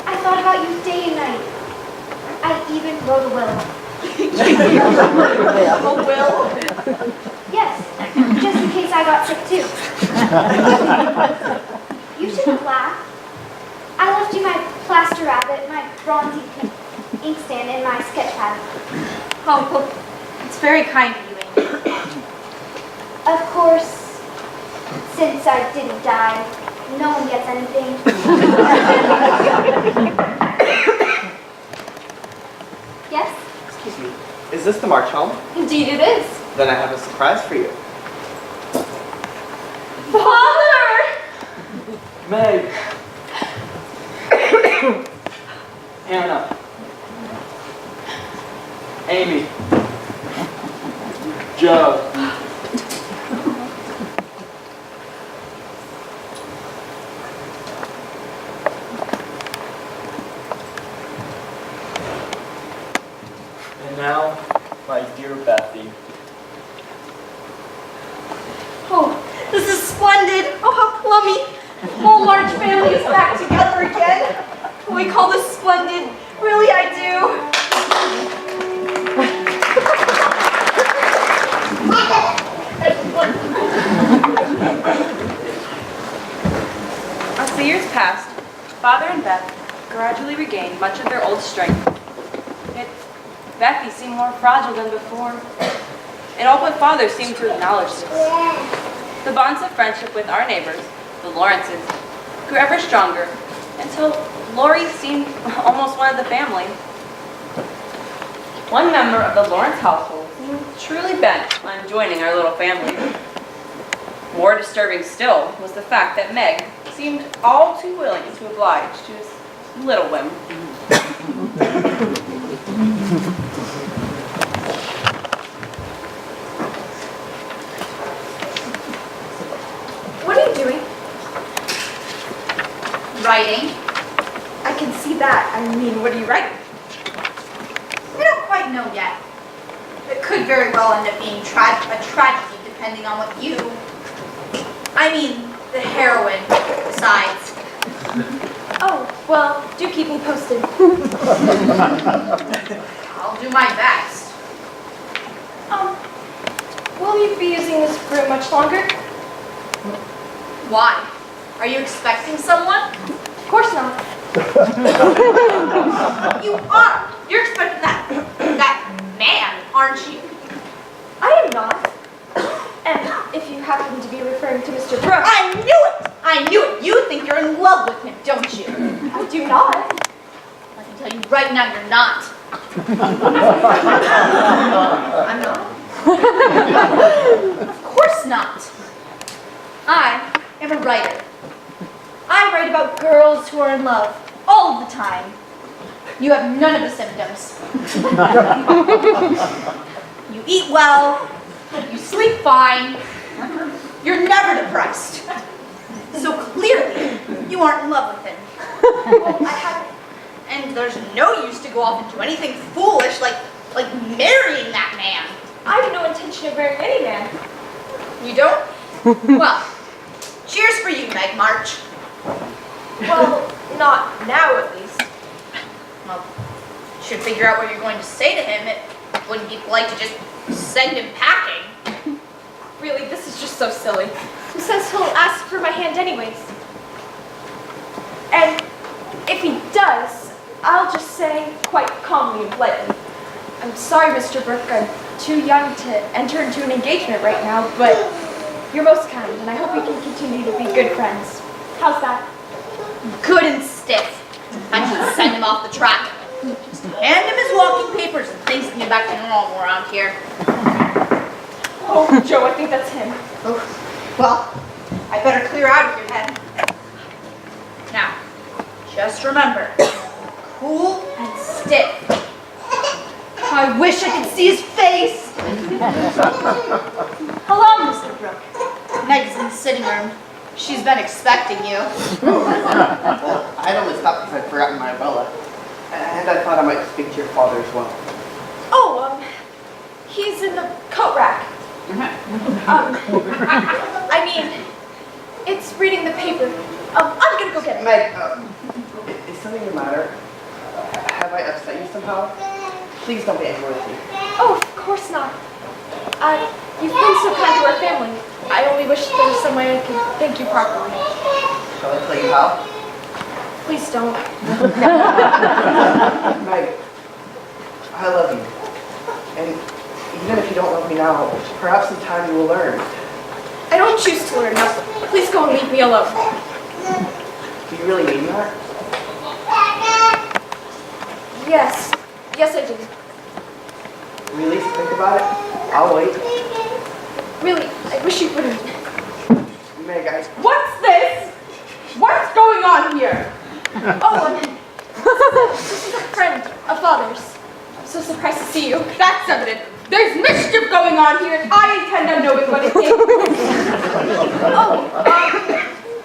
I thought about you day and night. I even wrote a will. A will? Yes, just in case I got sick too. You shouldn't laugh. I left you my plaster rabbit, my bronzy pink inkstand, and my sketch pad. Oh, well, it's very kind of you, Amy. Of course, since I didn't die, no one gets anything. Yes? Excuse me. Is this the march home? Indeed it is. Then I have a surprise for you. Father! Meg. Hannah. Amy. Joe. And now, my dear Bethy. Oh, this is splendid. Oh, how plummy. The whole large family is back together again. Oh, I call this splendid. Really, I As the years passed, Father and Beth gradually regained much of their old strength. Yet Bethy seemed more fragile than before, and all but Father seemed to acknowledge this. The bonds of friendship with our neighbors, the Lawrences, grew ever stronger until Lori seemed almost one of the family. One member of the Lawrence household seemed truly bent on joining our little family. More disturbing still was the fact that Meg seemed all too willing to oblige to his little whim. What are you doing? Writing. I can see that. I mean, what are you writing? I don't quite know yet. It could very well end up being a tragedy, depending on what you... I mean, the heroine decides. Oh, well, do keep me posted. I'll do my best. Will you be using this room much longer? Why? Are you expecting someone? Of course not. You are. You're expecting that man, aren't you? I am not. And if you happen to be referring to Mr. Brooks, I knew it! I knew it! You think you're in love with him, don't you? I do not. I can tell you right now you're not. I'm not. Of course not. I am a writer. I write about girls who are in love all the time. You have none of the symptoms. You eat well. You sleep fine. You're never depressed. So clearly, you aren't in love with him. Well, I haven't. And there's no use to go off and do anything foolish like marrying that man. I have no intention of marrying any man. You don't? Well, cheers for you, Meg March. Well, not now at least. Well, you should figure out what you're going to say to him. It wouldn't be polite to just send him packing. Really, this is just so silly. Who says he'll ask for my hand anyways? And if he does, I'll just say quite calmly and politely, I'm sorry, Mr. Brooke, I'm too young to enter into an engagement right now, but you're most kind, and I hope we can continue to be good friends. How's that? Good and stiff. I should send him off the track. Just hand him his walking papers and things can get back to normal around here. Oh, Joe, I think that's him. Oh, well, I better clear out of here then. Now, just remember, cool and stiff. I wish I could see his face. Hello, Mr. Brooke. Meg's in the sitting room. She's been expecting you. Well, I'd only stopped because I'd forgotten my umbrella. And I thought I might speak to your father as well. Oh, he's in the coat rack. I mean, it's reading the paper. I'm gonna go get it. Meg, is something the matter? Have I upset you somehow? Please don't be angry with me. Oh, of course not. You've been so kind to our family. I only wish there was some way I could thank you properly. Shall I tell you how? Please don't. Meg, I love you. And even if you don't love me now, perhaps in time you will learn. I don't choose to learn nothing. Please go and leave me alone. Do you really mean that? Yes. Yes, I do. Really? Think about it? I'll wait. Really, I wish you wouldn't. Meg, What's this? What's going on here? Oh, this is a friend of father's. I'm so surprised to see you. That's evident. There's mischief going on here, and I intend on knowing what it is.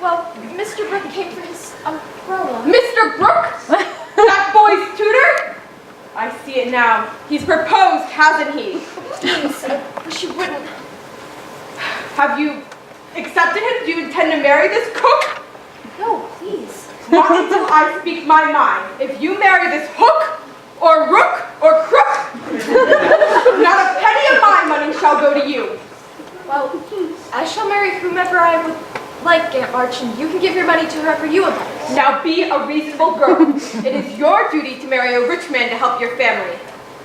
Well, Mr. Brooke came for his umbrella. Mr. Brooke? That boy's tutor? I see it now. He's proposed, hasn't he? Please, I wish you wouldn't. Have you accepted him? Do you intend to marry this cook? No, please. Not until I speak my mind. If you marry this hook, or rook, or crook, not a penny of my money shall go to you. Well, I shall marry whomever I would like, Aunt March, and you can give your money to whoever you would like. Now be a reasonable girl. It is your duty to marry a rich man to help your family.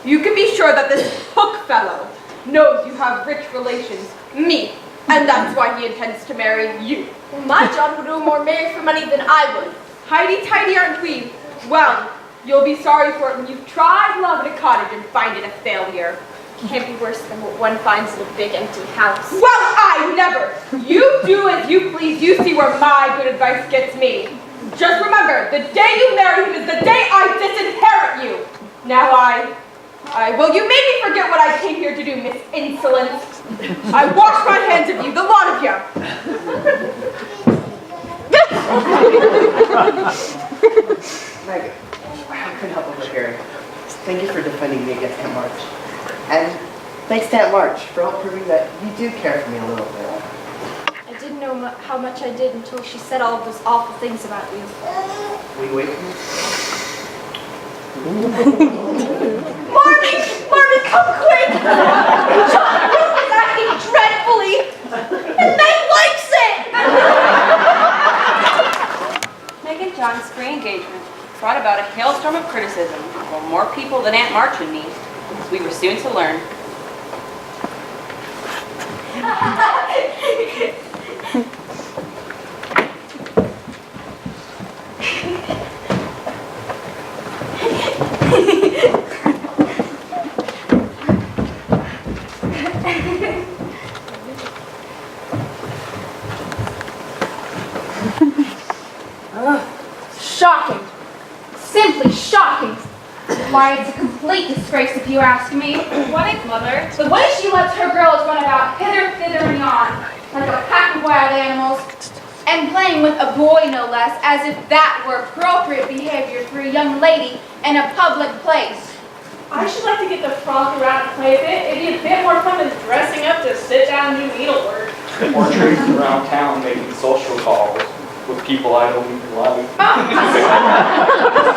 You can be sure that this hook fellow knows you have rich relations, me, and that's why he intends to marry you. Well, my John would no more marry for money than I would. Highty-tighty, aren't we? Well, you'll be sorry for it when you've tried love in a cottage and find it a failure. Can't be worse than what one finds in a big empty house. Well, I never! You do as you please. You see where my good advice gets me. Just remember, the day you marry him is the day I disinherit you. Now well, you made me forget what I came here to do, Miss Insolence. I wash my hands of you, the lot of you. Meg, I couldn't help overhearing. Thank you for defending me against Aunt March. And thanks to Aunt March for help proving that you do care for me a little bit. I didn't know how much I did until she said all of those awful things about you. Will you wait for me? Marmy, come quick! John Brooke is acting dreadfully, and Meg likes it! Meg and John's free engagement brought about a hailstorm of criticism from more people than Aunt March and me, as we were soon to learn. Shocking. Simply shocking. Why, it's a complete disgrace if you ask me. What is, Mother? The way she lets her girls run about hither, thither, and yon, like a pack of wild animals, and playing with a boy no less, as if that were appropriate behavior for a young lady in a public place. I should like to get the frolic around and play a bit. It'd be a bit more fun than dressing up to sit down and do needlework. Or traipsing around town making social calls with people I don't even like.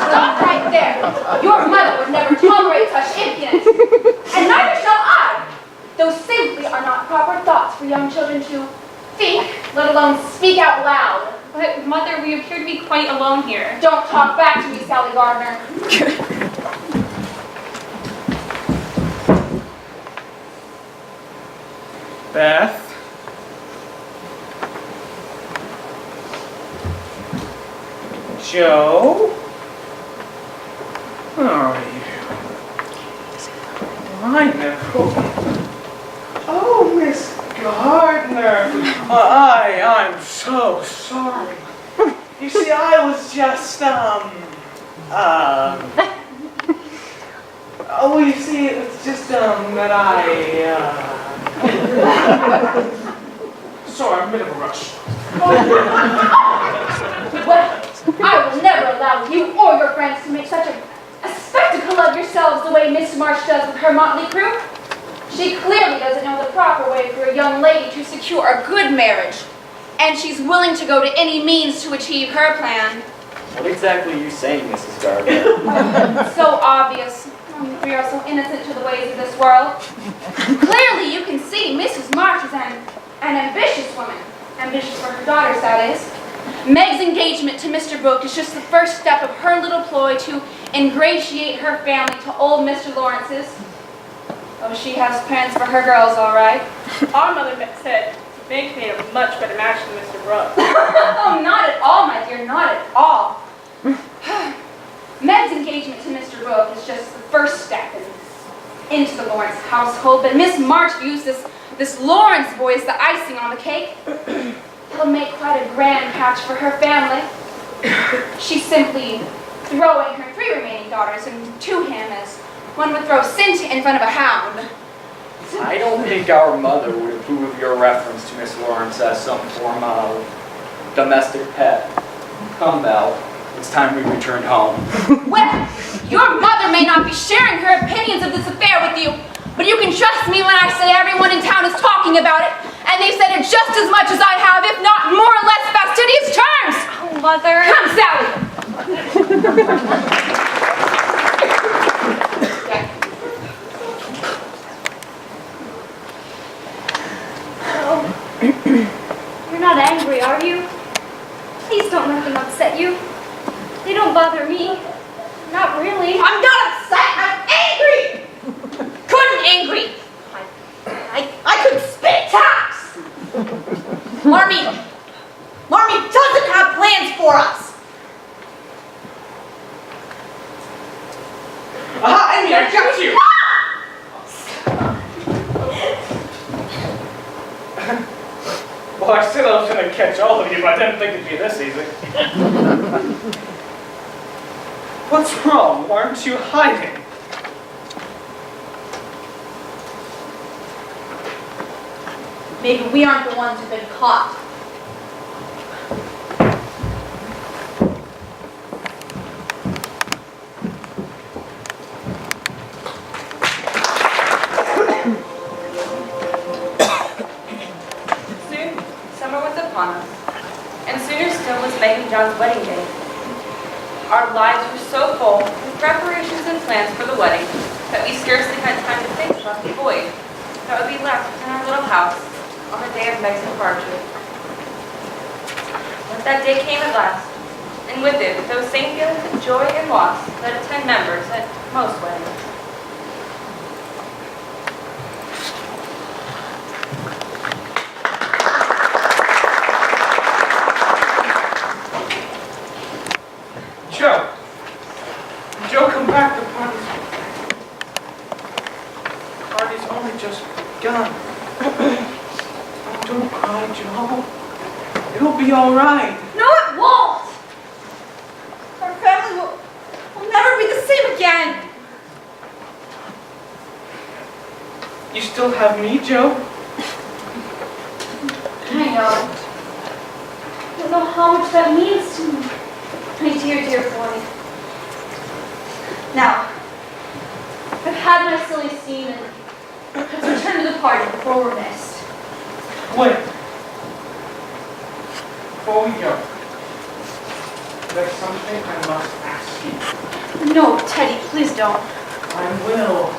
Stop right there. Your mother would never tolerate such impudence. And neither shall I. Those simply are not proper thoughts for young children to think, let alone speak out loud. But Mother, we appear to be quite alone here. Don't talk back to me, Sally Gardner. Beth? Joe? Where are you? I never... Oh, Miss Gardner. I'm so sorry. You see, I was just, Oh, you see, it's just, that Sorry, I'm in a bit of a rush. Well, I will never allow you or your friends to make such a spectacle of yourselves the way Miss March does with her motley crew. She clearly doesn't know the proper way for a young lady to secure a good marriage, and she's willing to go to any means to achieve her plan. What exactly are you saying, Mrs. Gardner? So obvious. We are so innocent to the ways of this world. Clearly you can see Mrs. March is an ambitious woman. Ambitious for her daughters, that is. Meg's engagement to Mr. Brooke is just the first step of her little ploy to ingratiate her family to old Mr. Lawrence's. Oh, she has plans for her girls, all right. Our mother said Meg made a much better match than Mr. Brooks. Oh, not at all, my dear, not at all. Meg's engagement to Mr. Brooke is just the first step into the Lawrence household, but Miss March views this Lawrence boy as the icing on the cake. He'll make quite a grand catch for her family. She's simply throwing her 3 remaining daughters into him as one would throw Cynthia in front of a hound. I don't think our mother would approve of your reference to Miss Lawrence as some form of domestic pet. Come, Belle. It's time we returned home. Well, your mother may not be sharing her opinions of this affair with you, but you can trust me when I say everyone in town is talking about it, and they've said it just as much as I have, if not more or less fastidious terms. Oh, Mother. Come, Sally. You're not angry, are you? Please don't let them upset you. They don't bother me. Not really. I'm not upset. I'm angry. Couldn't angry. I could spit tax. Marmee doesn't have plans for us. Aha, Amy, I got you! Well, I said I was going to catch all of you, but I didn't think it'd be this easy. What's wrong? Why aren't you hiding? Maybe we aren't the ones who've been caught. Soon, summer was upon us, and sooner still was Meg and John's wedding day. Our lives were so full with preparations and plans for the wedding that we scarcely had time to think about the void that would be left in our little house on the day of Meg's departure. But that day came at last, and with it those same feelings of joy and loss that attend members at most weddings. Joe, come back. The party's only just begun. Oh, don't cry, Joe. It'll be all right. No, it won't. Our family will never be the same again. You still have me, Joe? I know. I don't know how much that means to me. My dear, dear boy. Now, I've had my silly scene and let's return to the party before we're missed. Wait. Before we go, there's something I must ask you. No, Teddy, please don't. I will.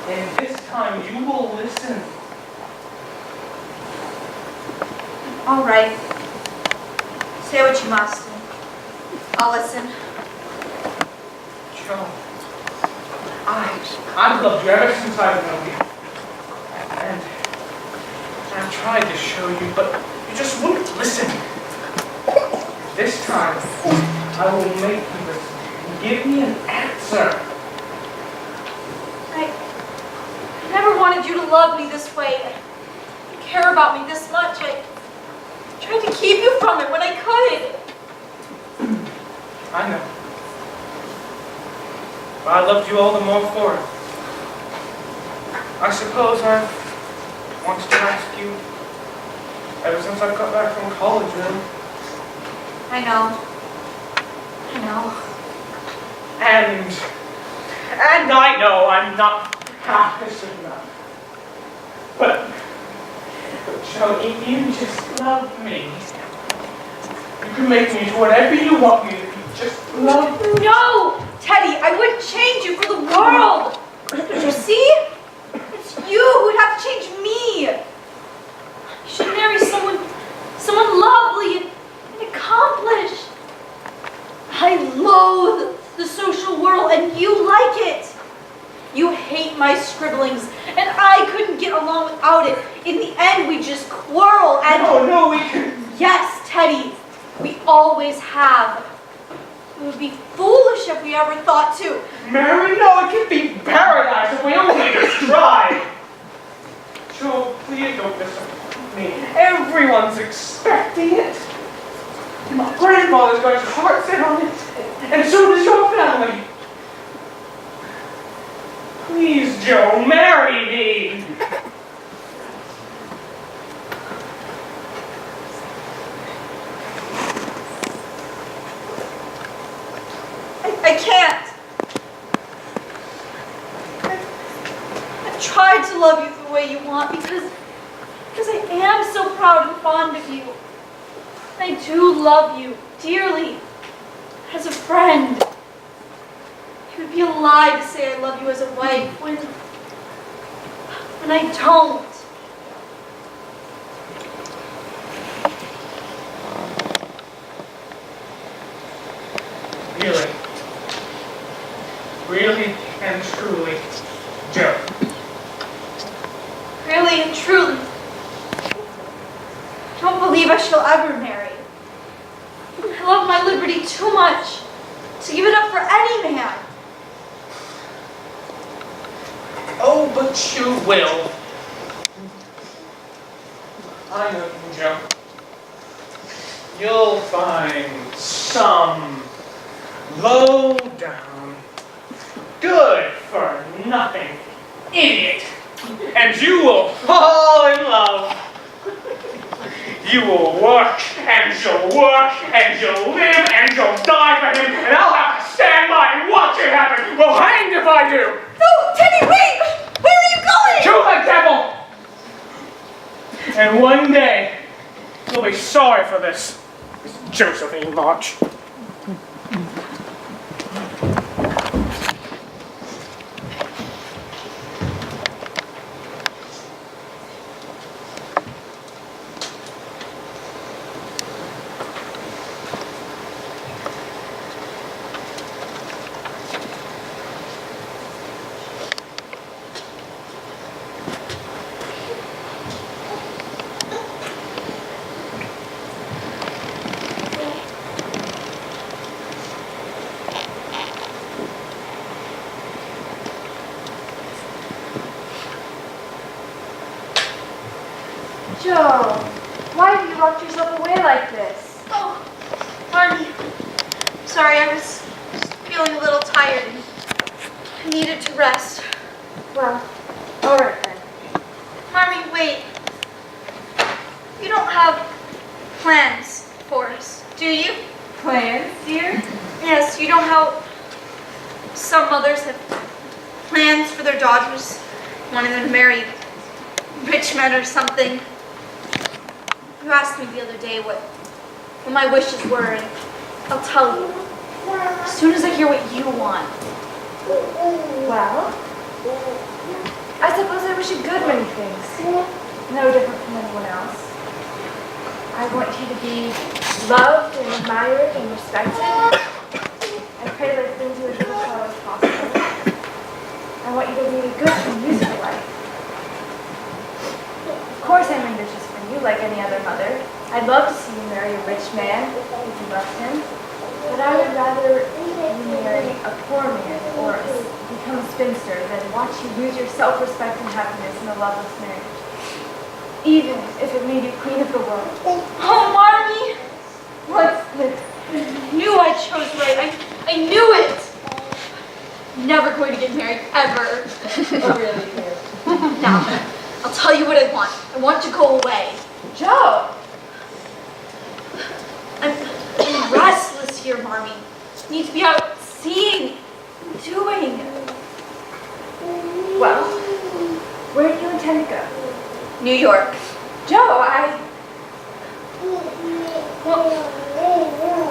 And this time you will listen. All right. Say what you must. I'll listen. Joe, I've loved you ever since I've known you. And I've tried to show you, but you just wouldn't listen. This time, I will make you listen. Give me an answer. I never wanted you to love me this way. And care about me this much. I tried to keep you from it when I could. I know. But I loved you all the more for it. I suppose I wanted to ask you ever since I got back from college, really. I know. I know. And I know I'm not half as enough. But Joe, if you just love me, you can make me into whatever you want me to be. Just love me. No! Teddy, I wouldn't change you for the world! Don't you see? It's you who'd have to change me! You should marry someone lovely and accomplished. I loathe the social world and you like it. You hate my scribblings and I couldn't get along without it. In the end, we just quarrel and... No, we can... Yes, Teddy, we always have. It would be foolish if we ever thought to. Mary, no, it could be paradise if we only just tried. Joe, please don't disappoint me. Everyone's expecting it. My grandfather's got his heart set on it, and so does your family. Please, Joe, marry me. I can't. I've tried to love you the way you want because I am so proud and fond of you. I do love you dearly as a friend. It would be a lie to say I love you as a wife when I don't. Really and truly, Joe. Really and truly. I don't believe I shall ever marry. I love my liberty too much to give it up for any man. Oh, but you will. I know you, Joe. You'll find some low-down, good-for-nothing idiot, and you will fall in love. You will work, and you'll work, and you'll live, and you'll die for him, and I'll have to stand by and watch it happen. Well, hanged if I do. No, Teddy, wait! Where are you going? To the devil! And one day, you'll be sorry for this, Josephine March. Joe, why have you locked yourself away like this? Oh, Marty. Sorry, I was feeling a little tired and I needed to rest. Well, all right then. Marmy, wait. You don't have plans for us, do you? Plans, dear? Yes, you know how some mothers have plans for their daughters, wanting them to marry rich men or something. You asked me the other day what my wishes were, and I'll tell you. As soon as I hear what you want. Well, I suppose I wish you good many things. No different from anyone else. I want you to be loved and admired and respected. I pray that things are as difficult as possible. I want you to lead a good and useful life. Of course I'm ambitious for you, like any other mother. I'd love to see you marry a rich man if you loved him. But I would rather you marry a poor man or become a spinster than watch you lose your self-respect and happiness in a loveless marriage. Even if it made you queen of the world. Oh, Marmee! What's this? I knew I chose right. I knew it! Never going to get married, ever. Oh, really, dear? Now, I'll tell you what I want. I want to go away. Joe! I'm restless here, Marmee. Need to be out seeing, doing. Well, where do you intend to go? New York. Joe, Well,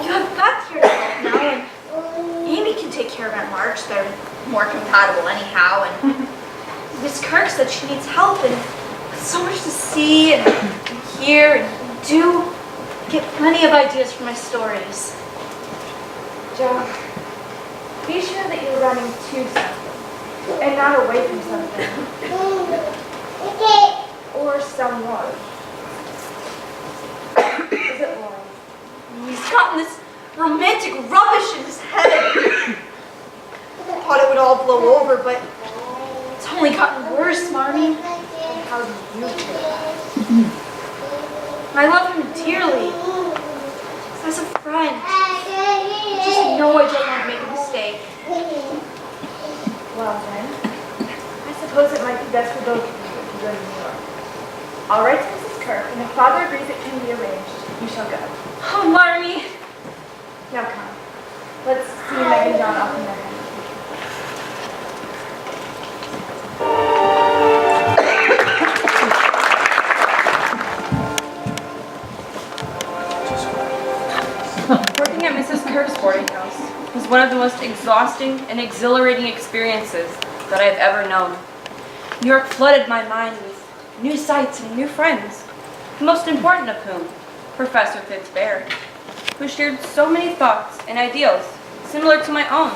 you have Beth here to help now, and Amy can take care of Aunt March. They're more compatible anyhow, and Miss Kirk said she needs help, and so much to see and hear and do. Get plenty of ideas for my stories. Joe, be sure that you're running to something and not away from something. Or someone. Is it Lauren? He's gotten this romantic rubbish in his head. Thought it would all blow over, but it's only gotten worse, Marmee. How do you feel about it? I love him dearly. As a friend. I just know I don't want to make a mistake. Well then, I suppose it might be best for both of you if you go to New York. I'll write to Mrs. Kirk, and if Father agrees it can be arranged, you shall go. Oh, Marmee. Now come. Let's see Meg and John off in their head. Working at Mrs. Kirk's boarding house was one of the most exhausting and exhilarating experiences that I have ever known. New York flooded my mind with new sights and new friends, the most important of whom, Professor Fitzbarrett, who shared so many thoughts and ideals similar to my own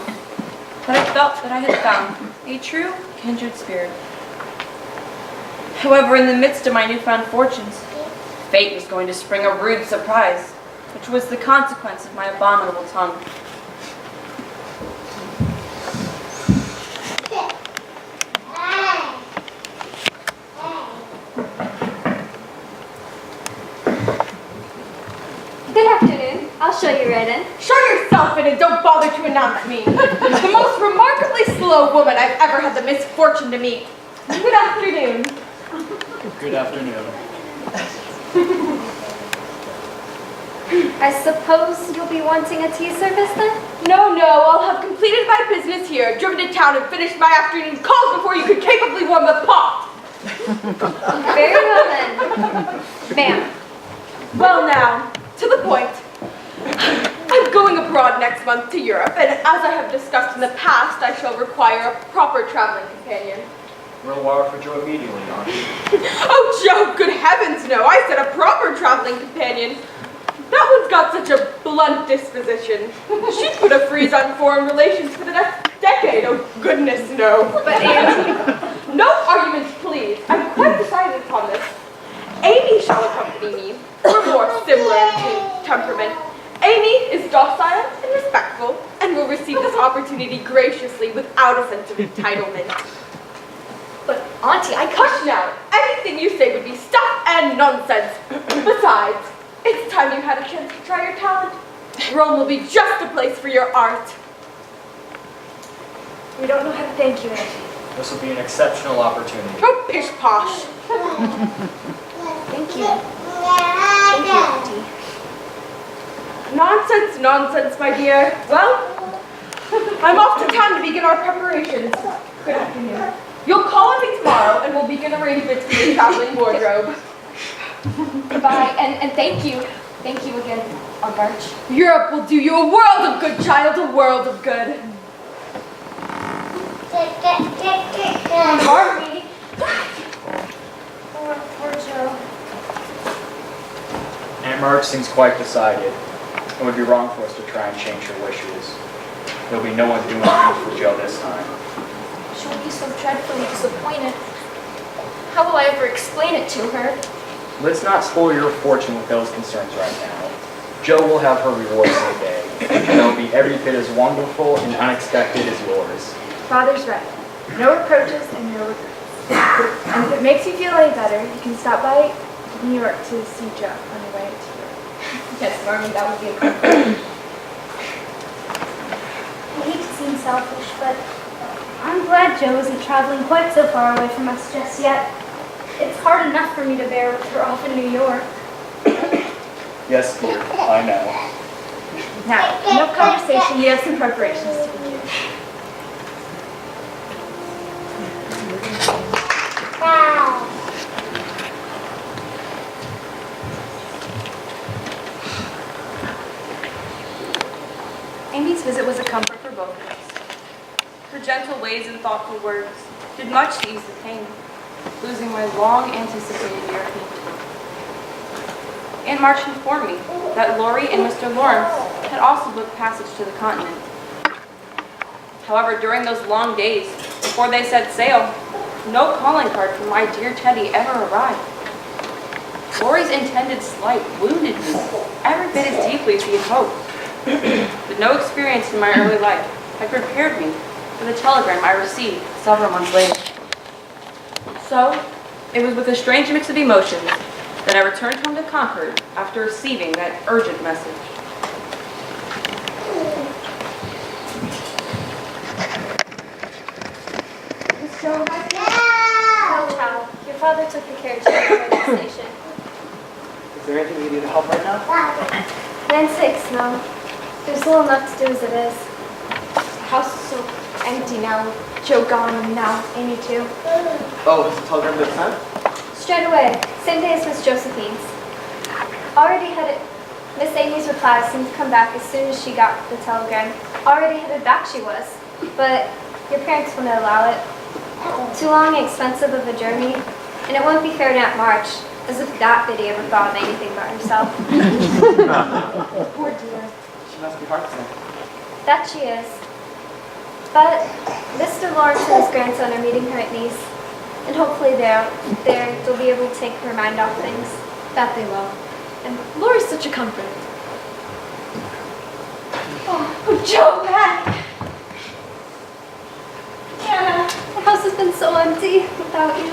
that I felt that I had found a true kindred spirit. However, in the midst of my newfound fortunes, fate was going to spring a rude surprise, which was the consequence of my abominable tongue. Good afternoon. I'll show you right in. Show yourself in and don't bother to announce me. The most remarkably slow woman I've ever had the misfortune to meet. Good afternoon. Good afternoon. I suppose you'll be wanting a tea service then? No, I'll have completed my business here, driven to town, and finished my afternoon calls before you could capably warm the pot. Very well then. Ma'am. Well now, to the point. I'm going abroad next month to Europe, and as I have discussed in the past, I shall require a proper traveling companion. We'll wire for Joe immediately, Auntie. Oh, Joe, good heavens, no. I said a proper traveling companion. That one's got such a blunt disposition. She'd put a freeze on foreign relations for the next decade. Oh, goodness, no. But Auntie. No arguments, please. I'm quite decided upon this. Amy shall accompany me. We're more similar in temperament. Amy is docile and respectful, and will receive this opportunity graciously without a sense of entitlement. But, Auntie, hush now. Anything you say would be stuff and nonsense. Besides, it's time you had a chance to try your talent. Rome will be just a place for your art. We don't know how to thank you, Auntie. This will be an exceptional opportunity. Oh, pish-posh. Thank you. Thank you, Auntie. Nonsense, my dear. Well, I'm off to town to begin our preparations. Good afternoon. You'll call on me tomorrow, and we'll begin arrangements for your traveling wardrobe. Goodbye, and thank you. Thank you again. Aunt March. Europe will do you a world of good, child, a world of good. Aunt Marmy. Poor Joe. Aunt March seems quite decided. It would be wrong for us to try and change her wishes. There'll be no one doing anything for Joe this time. She'll be so dreadfully disappointed. How will I ever explain it to her? Let's not spoil your fortune with those concerns right now. Joe will have her reward today, and it'll be every bit as wonderful and unexpected as yours. Father's right. No reproaches and no regrets. And if it makes you feel any better, you can stop by New York to see Joe on your way to Europe. Yes, Marmy, that would be a comfort. I hate to seem selfish, but I'm glad Joe isn't traveling quite so far away from us just yet. It's hard enough for me to bear with her off in New York. Yes, dear, I know. Now, enough conversation, we have some preparations to begin. Amy's visit was a comfort for both of us. Her gentle ways and thoughtful words did much to ease the pain, losing my long-anticipated European tour. Aunt March informed me that Laurie and Mr. Lawrence had also booked passage to the continent. However, during those long days before they set sail, no calling card from my dear Teddy ever arrived. Laurie's intended slight wounded me every bit as deeply as he had hoped. But no experience in my early life had prepared me for the telegram I received several months later. So, it was with a strange mix of emotions that I returned home to Concord after receiving that urgent message. Miss Joe, No, child. Your father took the carriage to the railway station. Is there anything you need to help right now? 9-6, no. There's little enough to do as it is. the house is so empty now, with Joe gone and now Amy too. Oh, has the telegram been sent? Straight away, same day as Miss Josephine's. Already headed. Miss Amy's reply seemed to come back as soon as she got the telegram. Already headed back she was, but your parents wouldn't allow it. Too long and expensive of a journey, and it wouldn't be fair to Aunt March, as if that biddy ever thought of anything but herself. Poor dear. She must be heartsick. That she is. But Mr. Lawrence and his grandson are meeting her at Nice, and hopefully they'll be able to take her mind off things. That they will. And Laurie's such a comfort. Oh, Joe, back! Yeah, the house has been so empty without you.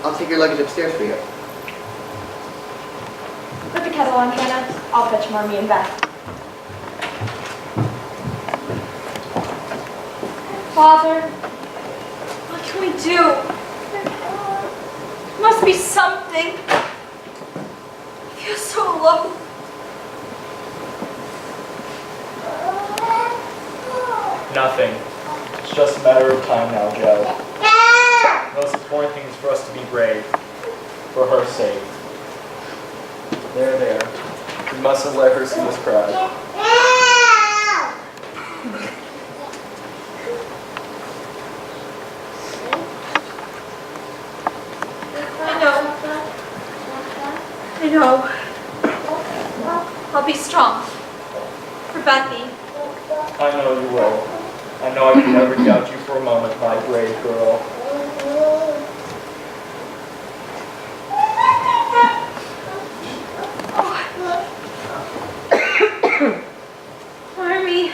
I'll take your luggage upstairs for you. Put the kettle on, Hannah. I'll fetch Marmy and Beth. Father, what can we do? Must be something. I feel so alone. Nothing. It's just a matter of time now, Joe. The most important thing is for us to be brave. For her sake. There. We mustn't let her see us cry. I know. I'll be strong. For Bethy. I know you will. I know I can never doubt you for a moment, my brave girl. Marmy,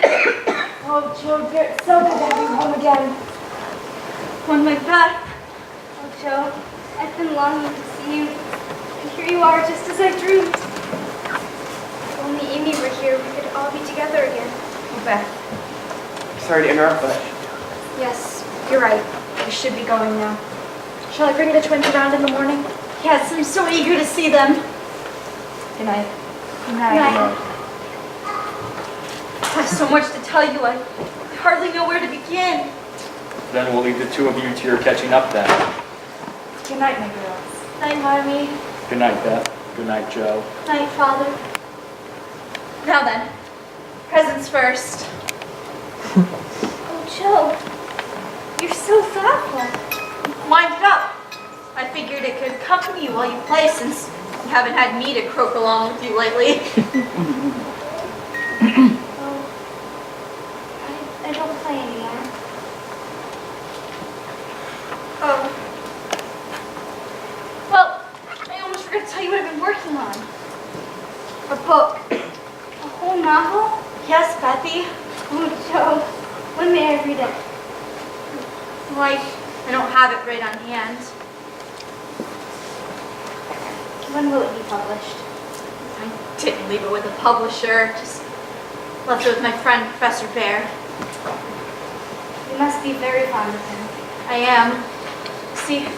Oh, Joe, dear, it's so good to have you home again. on my back. Oh, Joe, I've been longing to see you, and here you are just as I dreamed. If only Amy were here, we could all be together again. Oh, Beth. Sorry to interrupt, but Yes, you're right. We should be going now. Shall I bring the twins around in the morning? Yes, I'm so eager to see them. Good night. Good night. I have so much to tell you. I hardly know where to begin. Then we'll leave the two of you to your catching up then. Good night, my girls. Night, Marmy. Good night, Beth. Good night, Joe. Night, Father. Now then, presents first. Oh, Joe, you're so thoughtful. Wind it up. I figured it could accompany you while you play since you haven't had me to croak along with you lately. Oh, I don't play anymore. Oh. Well, I almost forgot to tell you what I've been working on. A book. A whole novel? Yes, Bethy. Oh, Joe, when may I read it? Why, I don't have it right on hand. When will it be published? I didn't leave it with a publisher, just left it with my friend, Professor Bear. You must be very fond of him. I am. See,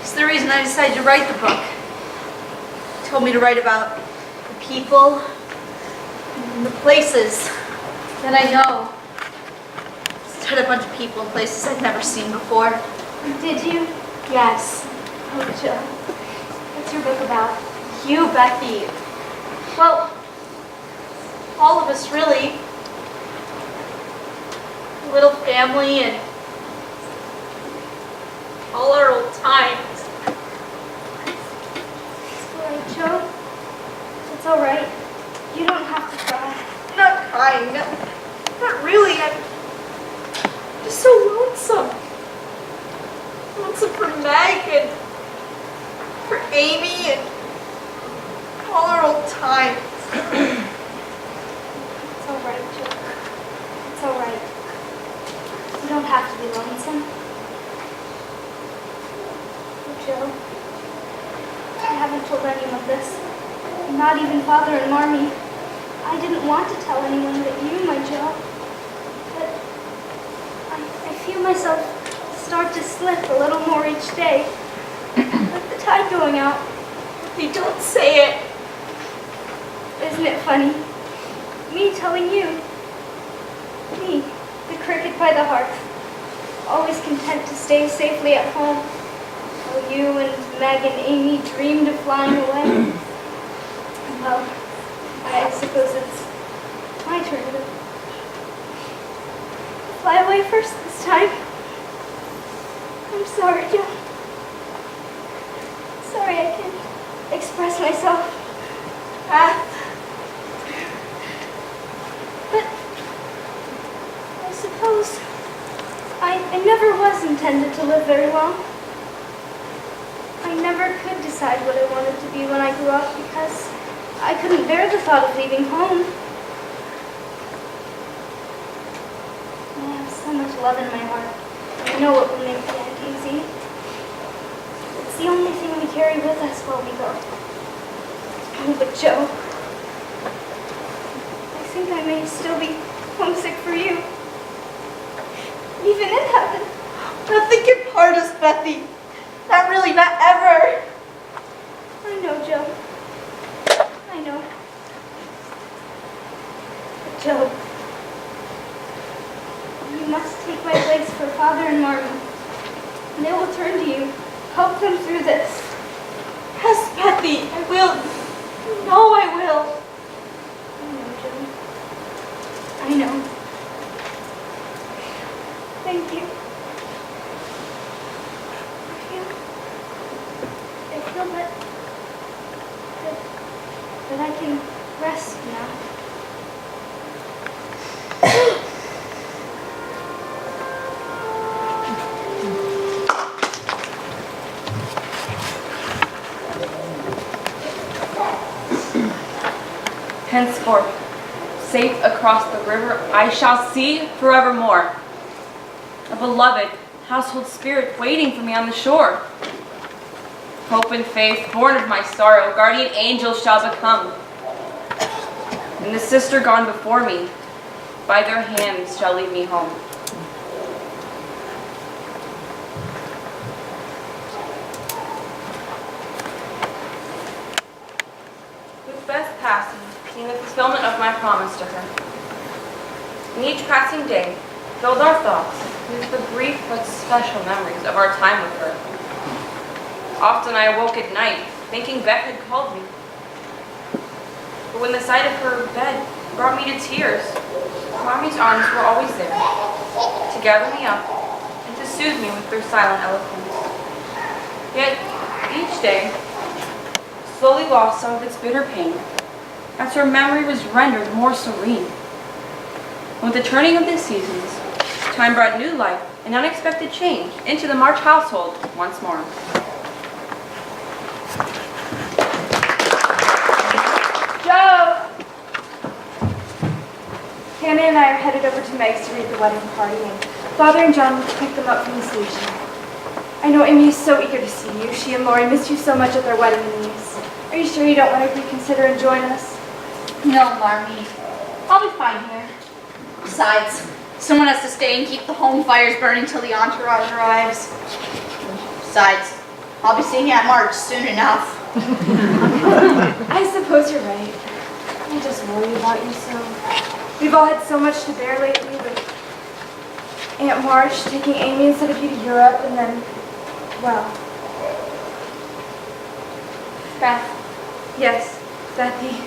it's the reason I decided to write the book. He told me to write about the people and the places that I know, instead of a bunch of people and places I've never seen before. Did you? Yes, Oh, Joe. What's your book about? you, Bethy. Well, all of us really. A little family and all our old times. It's all right, Joe. It's all right. You don't have to cry. I'm not crying. Not really. I'm just so lonesome. Lonesome for Meg and for Amy and all our old times. It's all right, Joe. It's all right. You don't have to be lonesome. Oh, Joe. I haven't told anyone this. Not even Father and Marmee. I didn't want to tell anyone but you, my Joe. But I feel myself start to slip a little more each day. Like the tide going out. You don't say it. Isn't it funny? Me telling you. Me, the cricket by the hearth. Always content to stay safely at home. While you and Meg and Amy dreamed of flying away. Well, I suppose it's my turn to fly away first this time. I'm sorry, Joe. Sorry I can't express myself. But I suppose I never was intended to live very long. I never could decide what I wanted to be when I grew up because I couldn't bear the thought of leaving home. I have so much love in my heart. I know it will make the end easy. It's the only thing we carry with us while we go. Oh, but Joe, I think I may still be homesick for you. Even in heaven. Nothing can part us, Bethy. Not really, not ever. I know, Joe. I know. But Joe, you must take my place for Father and Marmee. And they will turn to you. Help them through this. Yes, Bethy, I will. You know I will. I know, Joe. I know. Thank you. I feel that I can rest now. Henceforth, safe across the river, I shall see forevermore a beloved household spirit waiting for me on the shore. Hope and faith, born of my sorrow, guardian angels shall become. And the sister gone before me, by their hands shall lead me home. With Beth's passing came the fulfillment of my promise to her. In each passing day filled our thoughts with the brief but special memories of our time with her. Often I awoke at night, thinking Beth had called me. But when the sight of her bed brought me to tears, Mommy's arms were always there, to gather me up and to soothe me with their silent eloquence. Yet, each day, slowly lost some of its bitter pain, as her memory was rendered more serene. With the turning of the seasons, time brought new life and unexpected change into the March household once more. Joe! Hannah and I are headed over to Meg's to read the wedding party, and Father and John will pick them up from the station. I know Amy is so eager to see you. She and Lori missed you so much at their wedding in Nice. Are you sure you don't want to reconsider and join us? No, Marmee. I'll be fine here. Besides, someone has to stay and keep the home fires burning till the entourage arrives. Besides, I'll be seeing you at March soon enough. I suppose you're right. I just worry about you so. We've all had so much to bear lately with Aunt March taking Amy instead of you to Europe, and then, well. Beth. Yes, Bethy.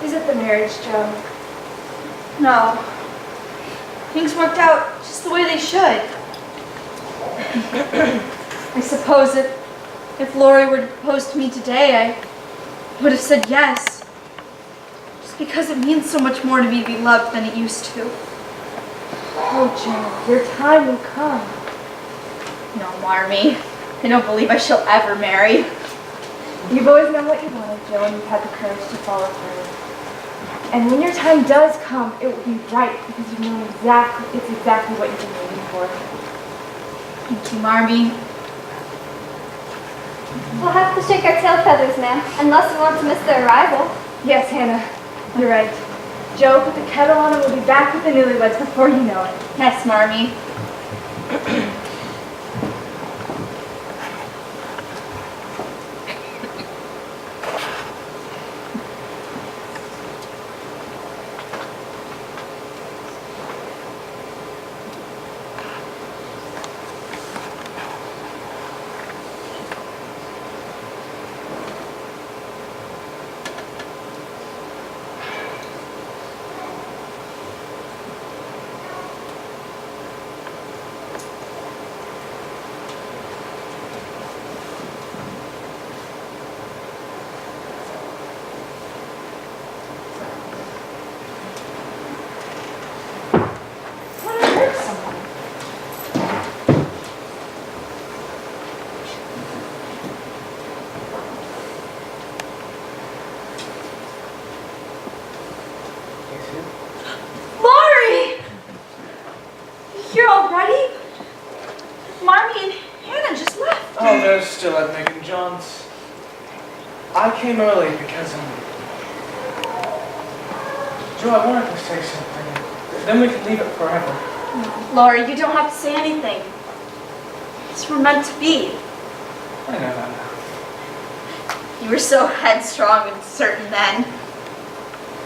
Is it the marriage, Joe? No. Things worked out just the way they should. I suppose if Lori were to propose to me today, I would have said yes. Just because it means so much more to me to be loved than it used to. Oh, Joe, your time will come. No, Marmee. I don't believe I shall ever marry. You've always known what you wanted, Joe, and you've had the courage to follow through. And when your time does come, it will be right because you know it's exactly what you've been waiting for. Thank you, Marmee. We'll have to shake our tail feathers, ma'am, unless we want to miss the arrival. Yes, Hannah, you're right. Joe, put the kettle on and we'll be back with the newlyweds before you know it. Yes, Marmee. Oh, they're still at Meg and John's. I came early because Joe, I wanted to say something. Then we can leave it forever. Lori, you don't have to say anything. It's we're meant to be. I know that now. You were so headstrong and certain then.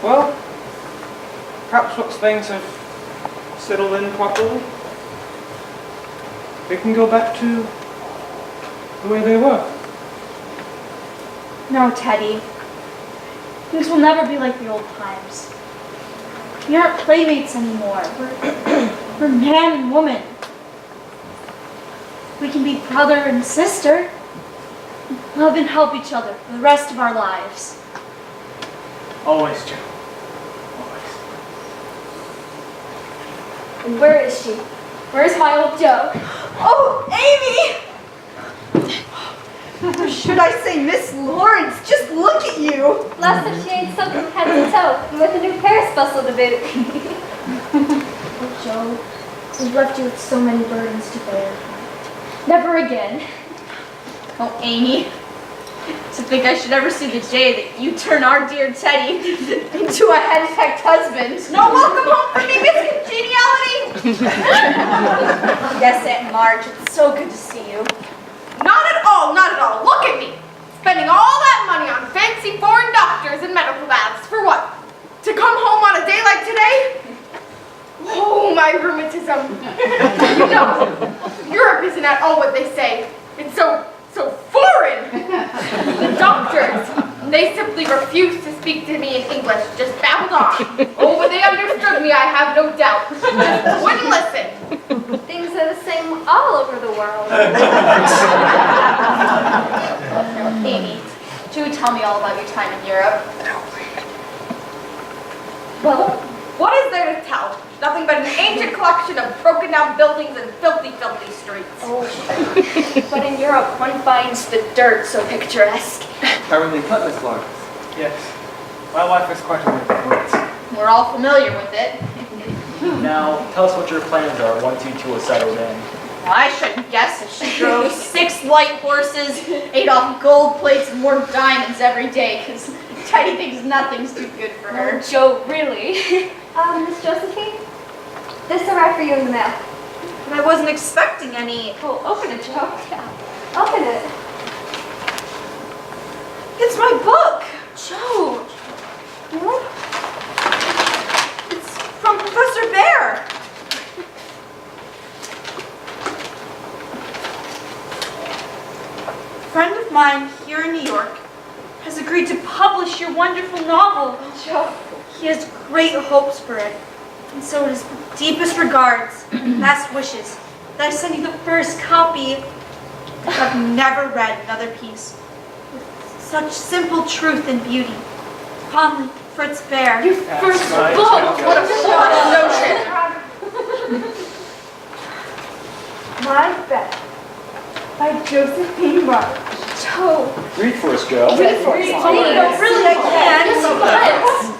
Well, perhaps once things have settled in properly, we can go back to the way they were. No, Teddy. Things will never be like the old times. We aren't playmates anymore. We're man and woman. We can be brother and sister. Love and help each other for the rest of our lives. Always, Joe. Always. And where is she? Where's my old Joe? Oh, Amy! Or should I say Miss Lawrence? Just look at you! Last if she ain't something head to toe, and with a new Paris bustle to boot. Oh, Joe, we've left you with so many burdens to bear. Never again. Oh, Amy. To think I should ever see the day that you turn our dear Teddy into a henpecked husband. No welcome home for me, Miss Congeniality! Yes, Aunt Marge, it's so good to see you. Not at all, not at all. Look at me. Spending all that money on fancy foreign doctors and medical baths. For what? To come home on a day like today? Oh, my rheumatism. You know, Europe isn't at all what they say. It's so foreign. The doctors, They simply refused to speak to me in English, just babbled on. Oh, but they understood me, I have no doubt. Just wouldn't listen. Things are the same all over the world. Amy, do tell me all about your time in Europe. Well, what is there to tell? Nothing but an ancient collection of broken down buildings and filthy, filthy streets. Oh, but in Europe, one finds the dirt so picturesque. Everything cut, Miss Lawrence. Yes. My wife is quite aware of it. We're all familiar with it. Now, tell us what your plans are once you two are settled in. I shouldn't guess if she drove 6 light horses, ate off gold plates and wore diamonds every day, because Teddy thinks nothing's too good for her. Joe, really? Miss Josephine? This arrived for you in the mail. But I wasn't expecting any. Oh, open it, Joe. Yeah. Open it. It's my book. Joe! What? It's from Professor Bear. A friend of mine here in New York has agreed to publish your wonderful novel. Joe. He has great hopes for it. And so it is with deepest regards and best wishes that I send you the first copy. I've never read another piece with such simple truth and beauty. Fondly, Fritz Bear. Your first book! What a horrible notion! My Beth by Josephine March. Joe. Read for us, Joe. Read for us, No, please. really, I can't. Yes, yes.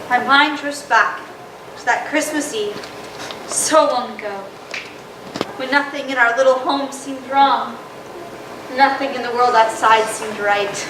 My mind drifts back to that Christmas Eve, so long ago, when nothing in our little home seemed wrong, nothing in the world outside seemed right.